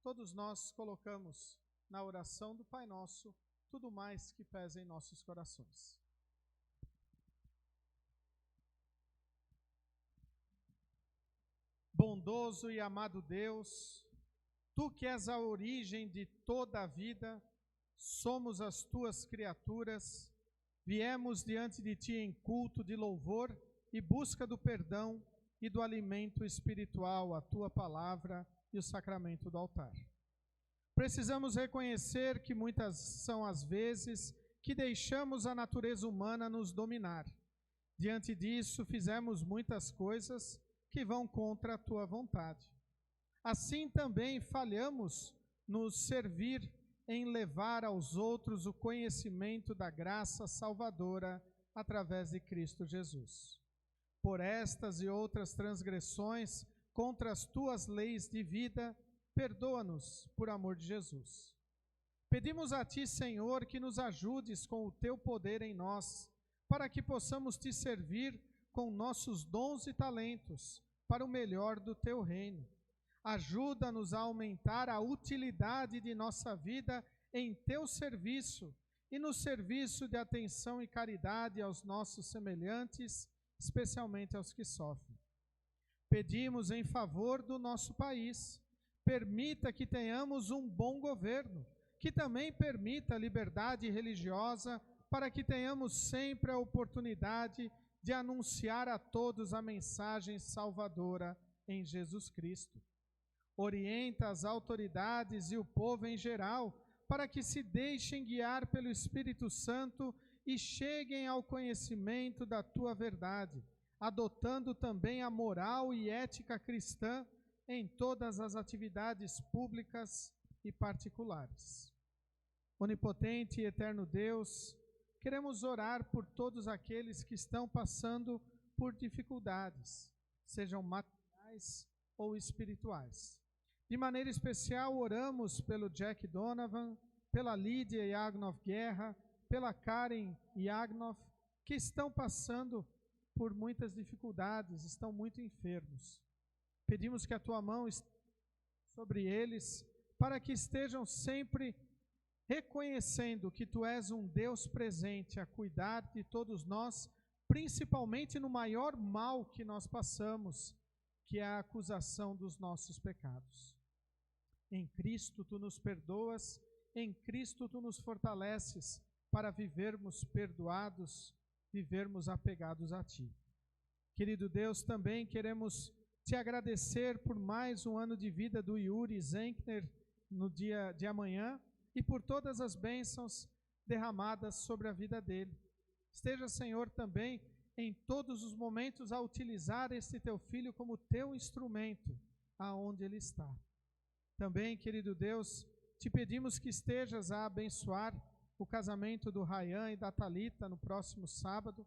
todos nós colocamos na oração do Pai Nosso tudo mais que pesa em nossos corações. Bondoso e amado Deus, Tu que és a origem de toda a vida, somos as Tuas criaturas, viemos diante de Ti em culto de louvor e busca do perdão e do alimento espiritual, a Tua palavra e o sacramento do altar. Precisamos reconhecer que muitas são as vezes que deixamos a natureza humana nos dominar. Diante disso, fizemos muitas coisas que vão contra a Tua vontade. Assim também falhamos nos servir em levar aos outros o conhecimento da graça salvadora através de Cristo Jesus. Por estas e outras transgressões contra as Tuas leis de vida, perdoa-nos por amor de Jesus. Pedimos a Ti, Senhor, que nos ajudes com o Teu poder em nós, para que possamos Te servir com nossos dons e talentos, para o melhor do Teu reino. Ajuda-nos a aumentar a utilidade de nossa vida em Teu serviço e no serviço de atenção e caridade aos nossos semelhantes, especialmente aos que sofrem. Pedimos em favor do nosso país, permita que tenhamos um bom governo, que também permita a liberdade religiosa, para que tenhamos sempre a oportunidade de anunciar a todos a mensagem salvadora em Jesus Cristo. Orienta as autoridades e o povo em geral, para que se deixem guiar pelo Espírito Santo e cheguem ao conhecimento da Tua verdade, adotando também a moral e ética cristã em todas as atividades públicas e particulares. Onipotente e eterno Deus, queremos orar por todos aqueles que estão passando por dificuldades, sejam materiais ou espirituais. De maneira especial, oramos pelo Jack Donovan, pela Lídia Yagnov Guerra, pela Karen Yagnov, que estão passando por muitas dificuldades, estão muito enfermos. Pedimos que a Tua mão esteja sobre eles, para que estejam sempre reconhecendo que Tu és um Deus presente a cuidar de todos nós, principalmente no maior mal que nós passamos, que é a acusação dos nossos pecados. Em Cristo Tu nos perdoas, em Cristo Tu nos fortaleces, para vivermos perdoados, vivermos apegados a Ti. Querido Deus, também queremos Te agradecer por mais um ano de vida do Yuri Zenkner no dia de amanhã e por todas as bênçãos derramadas sobre a vida dele. Esteja, Senhor, também em todos os momentos a utilizar este Teu filho como Teu instrumento, aonde ele está. Também, querido Deus, Te pedimos que estejas a abençoar o casamento do Ryan e da Thalita no próximo sábado.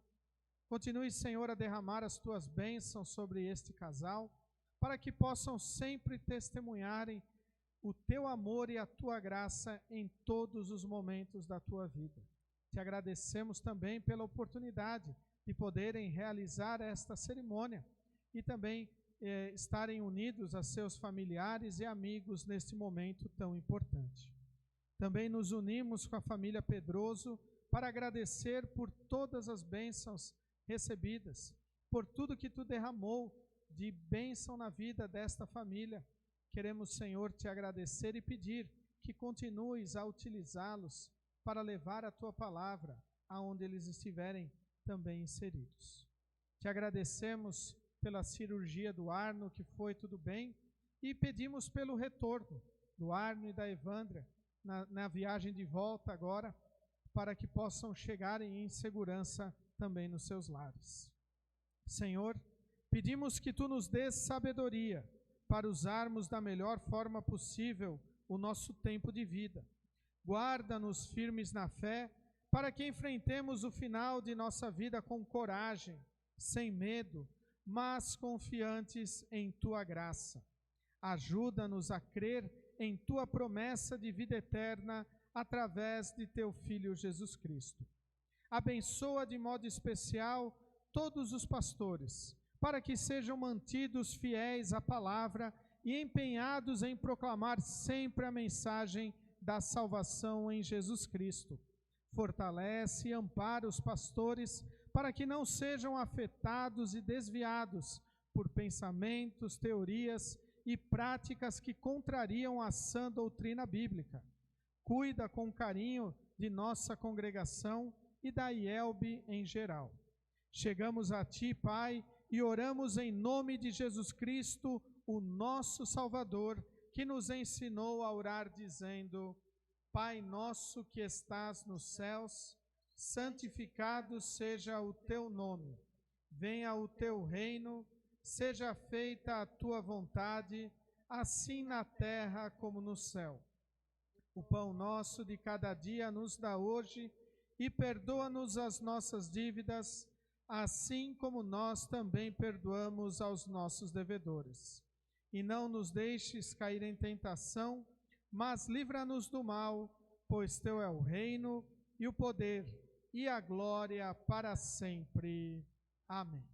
Continue, Senhor, a derramar as Tuas bênçãos sobre este casal, para que possam sempre testemunharem o Teu amor e a Tua graça em todos os momentos da Tua vida. Te agradecemos também pela oportunidade de poderem realizar esta cerimônia e também estarem unidos a seus familiares e amigos neste momento tão importante. Também nos unimos com a família Pedroso para agradecer por todas as bênçãos recebidas, por tudo que Tu derramou de bênção na vida desta família, queremos, Senhor, te agradecer e pedir que continues a utilizá-los para levar a tua palavra aonde eles estiverem também inseridos. Te agradecemos pela cirurgia do Arno, que foi tudo bem, e pedimos pelo retorno do Arno e da Evandra na viagem de volta agora, para que possam chegarem em segurança também nos seus lares. Senhor, pedimos que tu nos dês sabedoria para usarmos da melhor forma possível o nosso tempo de vida. Guarda-nos firmes na fé, para que enfrentemos o final de nossa vida com coragem, sem medo, mas confiantes em tua graça. Ajuda-nos a crer em tua promessa de vida eterna através de teu Filho Jesus Cristo. Abençoa de modo especial todos os pastores, para que sejam mantidos fiéis à palavra e empenhados em proclamar sempre a mensagem da salvação em Jesus Cristo. Fortalece e ampara os pastores para que não sejam afetados e desviados por pensamentos, teorias e práticas que contrariam a sã doutrina bíblica. Cuida com carinho de nossa congregação e da IELB em geral. Chegamos a ti, Pai, e oramos em nome de Jesus Cristo, o nosso Salvador, que nos ensinou a orar dizendo: Pai nosso que estás nos céus, santificado seja o teu nome. Venha o teu reino, seja feita a tua vontade, assim na terra como no céu. O pão nosso de cada dia nos dá hoje, e perdoa-nos as nossas dívidas, assim como nós também perdoamos aos nossos devedores. E não nos deixes cair em tentação, mas livra-nos do mal, pois teu é o reino, e o poder, e a glória para sempre. Amém.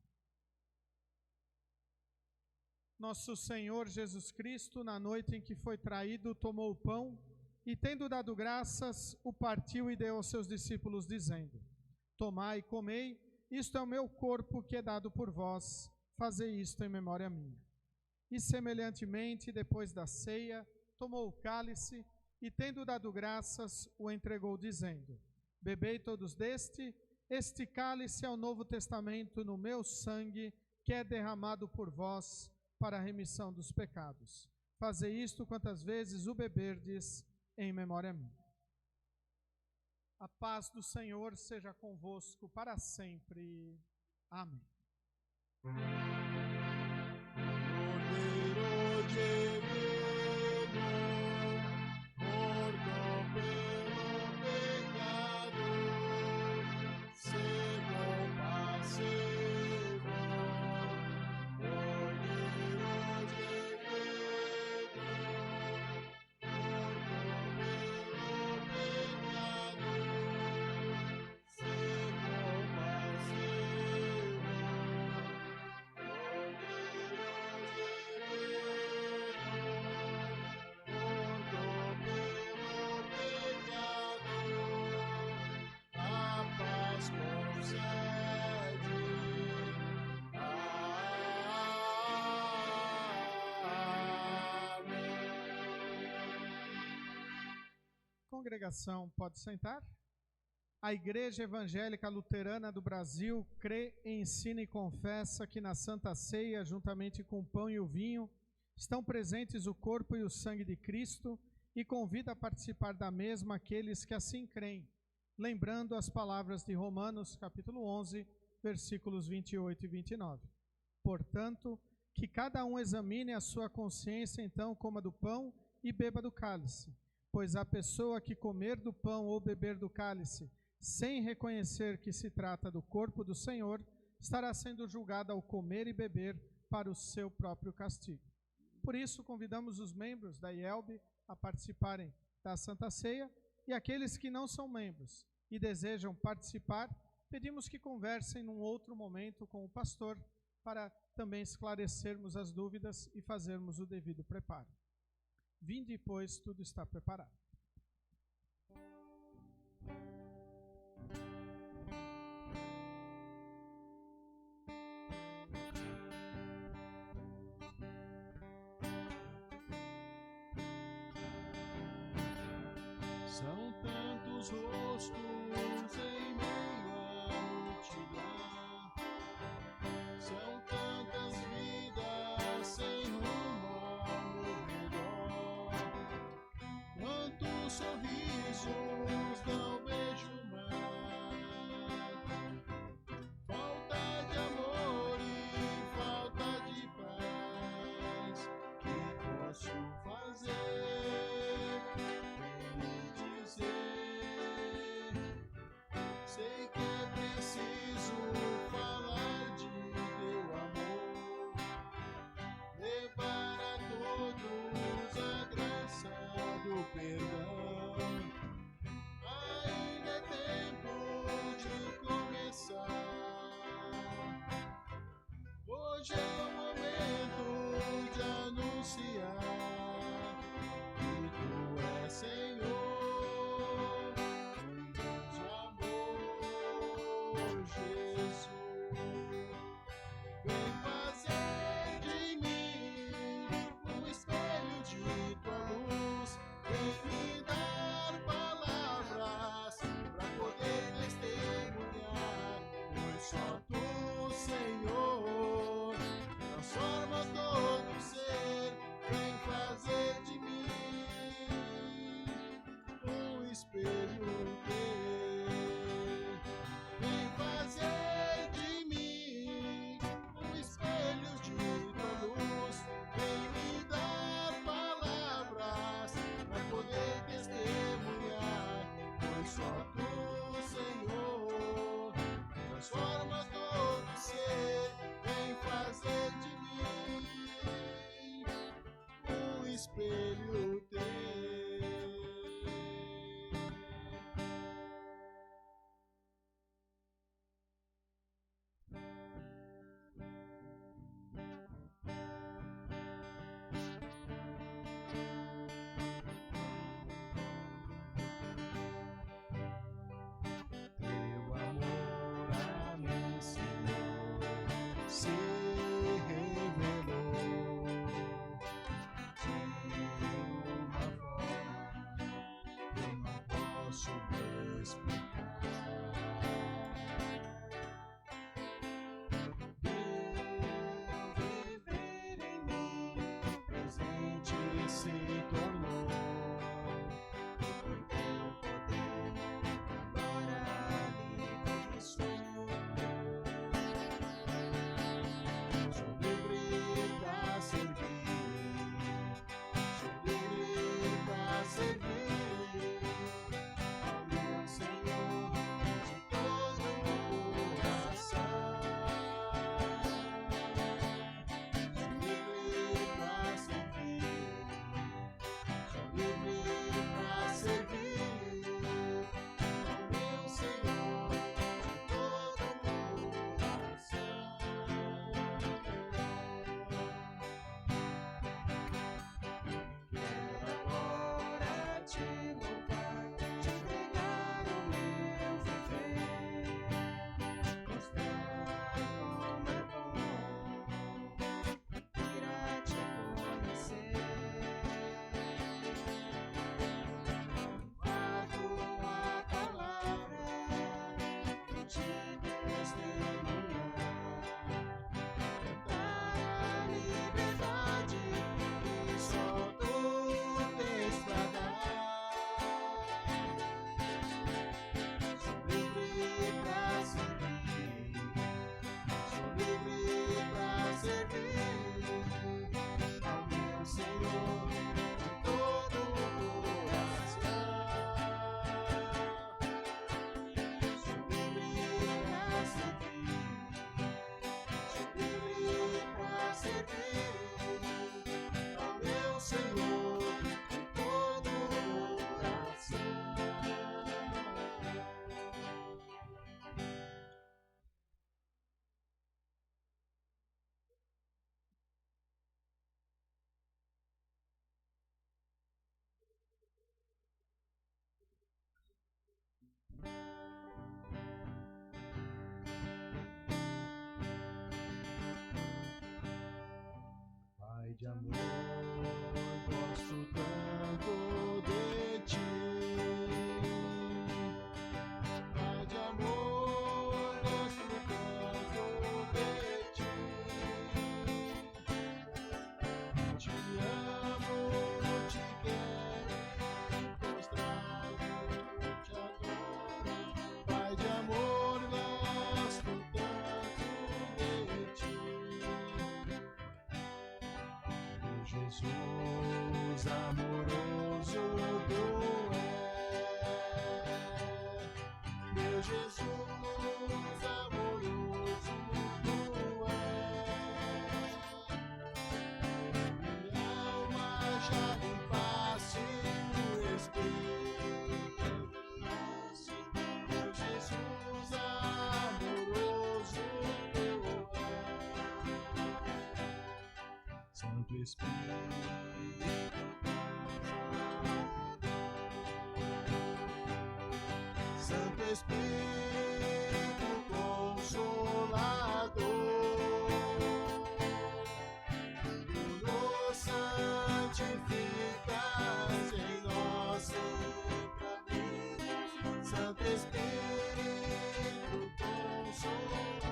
Nosso Senhor Jesus Cristo, na noite em que foi traído, tomou o pão, e tendo dado graças, o partiu e deu aos seus discípulos, dizendo: Tomai e comei, isto é o meu corpo que é dado por vós, fazei isto em memória minha. E semelhantemente, depois da ceia, tomou o cálice, e tendo dado graças, o entregou, dizendo: Bebei todos deste, este cálice é o Novo Testamento no meu sangue, que é derramado por vós para a remissão dos pecados. Fazei isto quantas vezes o beberdes, em memória minha. A paz do Senhor seja convosco para sempre. Amém. Congregação, pode sentar. A Igreja Evangélica Luterana do Brasil crê, ensina e confessa que na Santa Ceia, juntamente com o pão e o vinho, estão presentes o corpo e o sangue de Cristo, e convida a participar da mesma aqueles que assim creem, lembrando as palavras de Romanos, capítulo 11, versículos 28 e 29. Portanto, que cada um examine a sua consciência, então coma do pão e beba do cálice. Pois a pessoa que comer do pão ou beber do cálice, sem reconhecer que se trata do corpo do Senhor, estará sendo julgada ao comer e beber para o seu próprio castigo. Por isso, convidamos os membros da IELB a participarem da Santa Ceia, e aqueles que não são membros e desejam participar, pedimos que conversem num outro momento com o pastor, para também esclarecermos as dúvidas e fazermos o devido preparo. Vinde, pois, tudo está preparado. tantos rostos em meio à multidão, são tantas vidas sem rumo ao meu redor. Quantos sorrisos não vejo mais, falta de amor e falta de paz. Que posso fazer? Sei que é preciso falar de teu amor, levar a todos a graça do perdão. Ainda é tempo de começar. Hoje é o momento de anunciar que tu és Senhor. Espelho teu. Teu amor a mim, Senhor, se revelou explicar. Teu viver em mim presente se tornou, e por teu poder agora livre sou. Sou livre pra servir, sou livre pra servir. Pai de amor, gosto tanto de ti. Jesus amoroso tu és, meu Jesus amoroso tu és, minha alma já limpaste no Espírito, meu Jesus amoroso tu és, Santo Espírito. Santo Espírito Consolador, tu nos santificas em nosso caminho. Santo Espírito Consolador.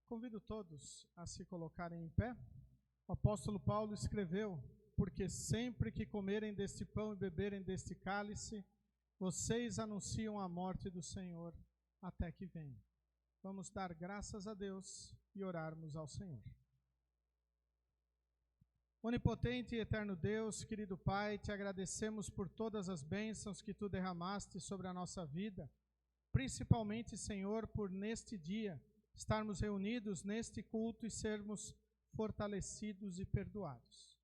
Convido todos a se colocarem em pé. O apóstolo Paulo escreveu: porque sempre que comerem deste pão e beberem deste cálice, vocês anunciam a morte do Senhor até que venha. Vamos dar graças a Deus e orarmos ao Senhor. Onipotente e eterno Deus, querido Pai, te agradecemos por todas as bênçãos que tu derramaste sobre a nossa vida, principalmente, Senhor, por neste dia estarmos reunidos neste culto e sermos fortalecidos e perdoados.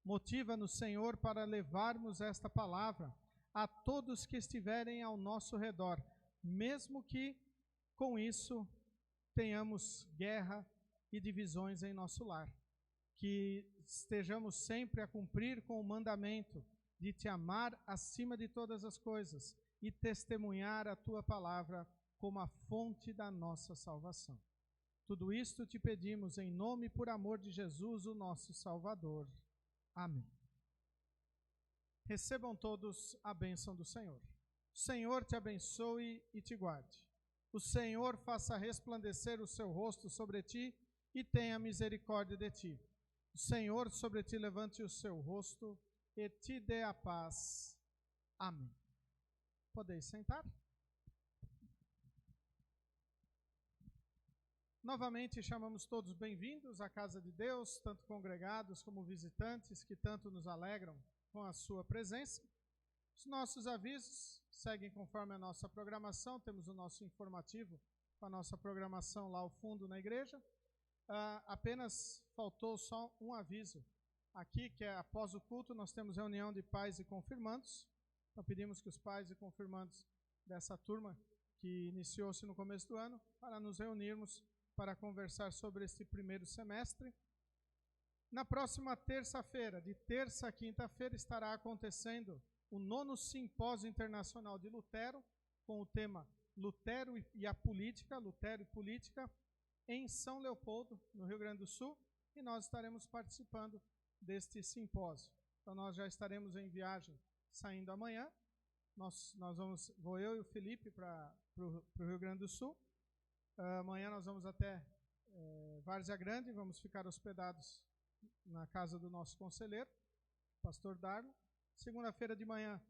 Motiva-nos, Senhor, para levarmos esta palavra a todos que estiverem ao nosso redor, mesmo que com isso tenhamos guerra e divisões em nosso lar. Que estejamos sempre a cumprir com o mandamento de te amar acima de todas as coisas e testemunhar a tua palavra como a fonte da nossa salvação. Tudo isto te pedimos em nome e por amor de Jesus, o nosso Salvador. Amém. Recebam todos a bênção do Senhor. O Senhor te abençoe e te guarde. O Senhor faça resplandecer o seu rosto sobre ti e tenha misericórdia de ti. O Senhor sobre ti levante o seu rosto e te dê a paz. Amém. Podeis sentar. Novamente chamamos todos bem-vindos à casa de Deus, tanto congregados como visitantes, que tanto nos alegram com a sua presença. Os nossos avisos seguem conforme a nossa programação. Temos o nosso informativo com a nossa programação lá ao fundo na igreja. Apenas faltou só um aviso aqui, que é após o culto nós temos reunião de pais e confirmandos. Então pedimos que os pais e confirmandos dessa turma que iniciou-se no começo do ano, para nos reunirmos para conversar sobre este primeiro semestre. Na próxima terça-feira, de terça a quinta-feira, estará acontecendo o 9º Simpósio Internacional de Lutero, com o tema Lutero e a Política, Lutero e Política, em São Leopoldo, no Rio Grande do Sul, e nós estaremos participando deste simpósio. Então nós já estaremos em viagem saindo amanhã. Vou eu e o Felipe para o Rio Grande do Sul. Amanhã nós vamos até Várzea Grande, vamos ficar hospedados na casa do nosso conselheiro, pastor Darlo. Segunda-feira de manhã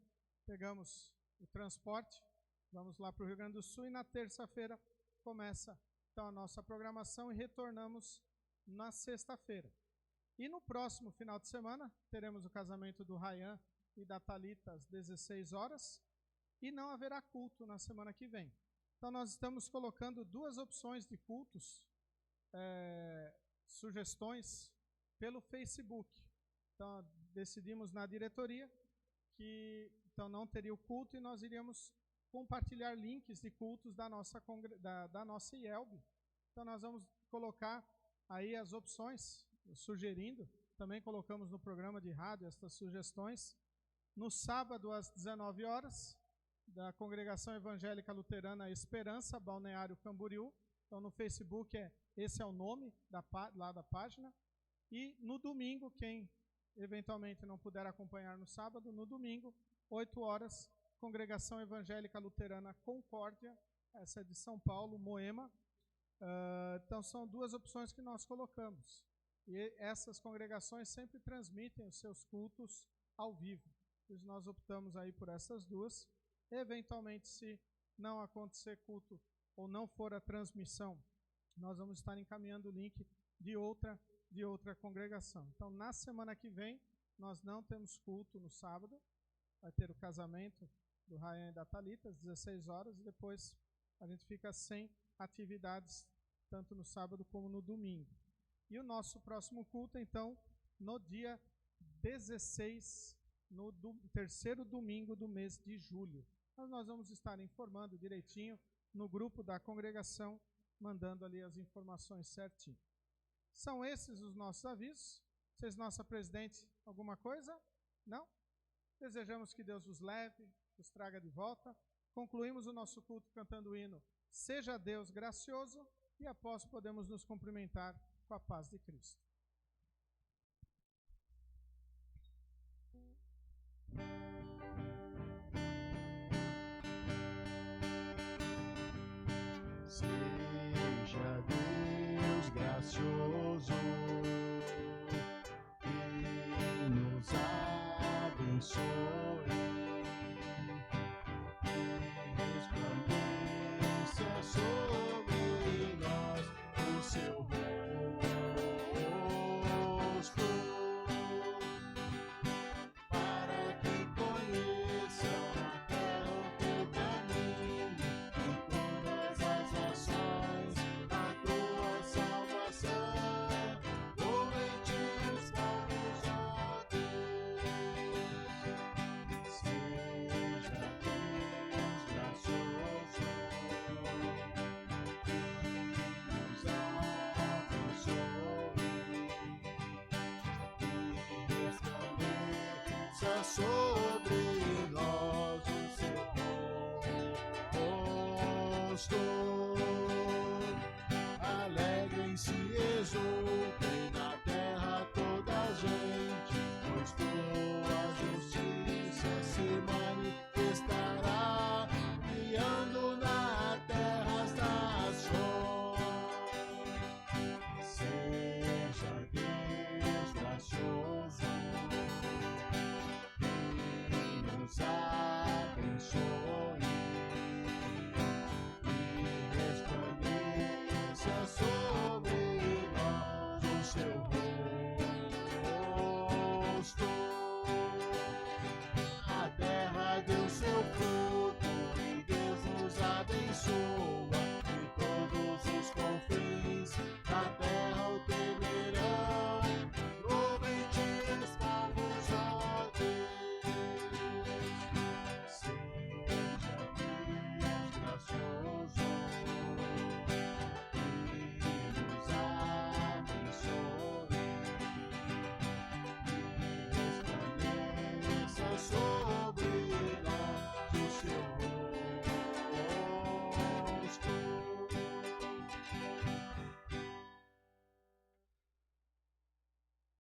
pegamos o transporte, vamos lá para o Rio Grande do Sul e na terça-feira começa então a nossa programação e retornamos na sexta-feira. E no próximo final de semana, teremos o casamento do Ryan e da Thalita às 16 horas, e não haverá culto na semana que vem. Então, nós estamos colocando 2 opções de cultos, sugestões, pelo Facebook. Então, decidimos na diretoria que então, não teria o culto e nós iríamos compartilhar links de cultos da nossa IELB. Então, nós vamos colocar aí as opções, sugerindo, também colocamos no programa de rádio estas sugestões. No sábado, às 19 horas, da Congregação Evangélica Luterana Esperança, Balneário Camboriú. Então, no Facebook, esse é o nome lá da página. E no domingo, quem eventualmente não puder acompanhar no sábado, no domingo, 8 horas, Congregação Evangélica Luterana Concórdia, essa é de São Paulo, Moema. Então, são 2 opções que nós colocamos. E essas congregações sempre transmitem os seus cultos ao vivo. Pois nós optamos aí por essas 2. Eventualmente, se não acontecer culto ou não for a transmissão, nós vamos estar encaminhando o link de outra congregação. Então, na semana que vem, nós não temos culto no sábado. Vai ter o casamento do Ryan e da Thalita às 16 horas e depois a gente fica sem atividades tanto no sábado como no domingo. E o nosso próximo culto, então, no dia 16, no terceiro domingo do mês de julho. Mas nós vamos estar informando direitinho no grupo da congregação, mandando ali as informações certinho. São esses os nossos avisos. Vocês, nossa presidente, alguma coisa? Não? Desejamos que Deus os leve, os traga de volta. Concluímos o nosso culto cantando o hino Seja Deus gracioso, e após podemos nos cumprimentar com a paz de Cristo. Seja Deus gracioso e nos abençoe, e resplandeça sobre nós o seu rosto, para que conheçam até o teu caminho, em todas as nações, a tua salvação. Louvem-te os povos, ó Deus. Seja Deus gracioso e nos abençoe, e resplandeça sobre nós o seu rosto.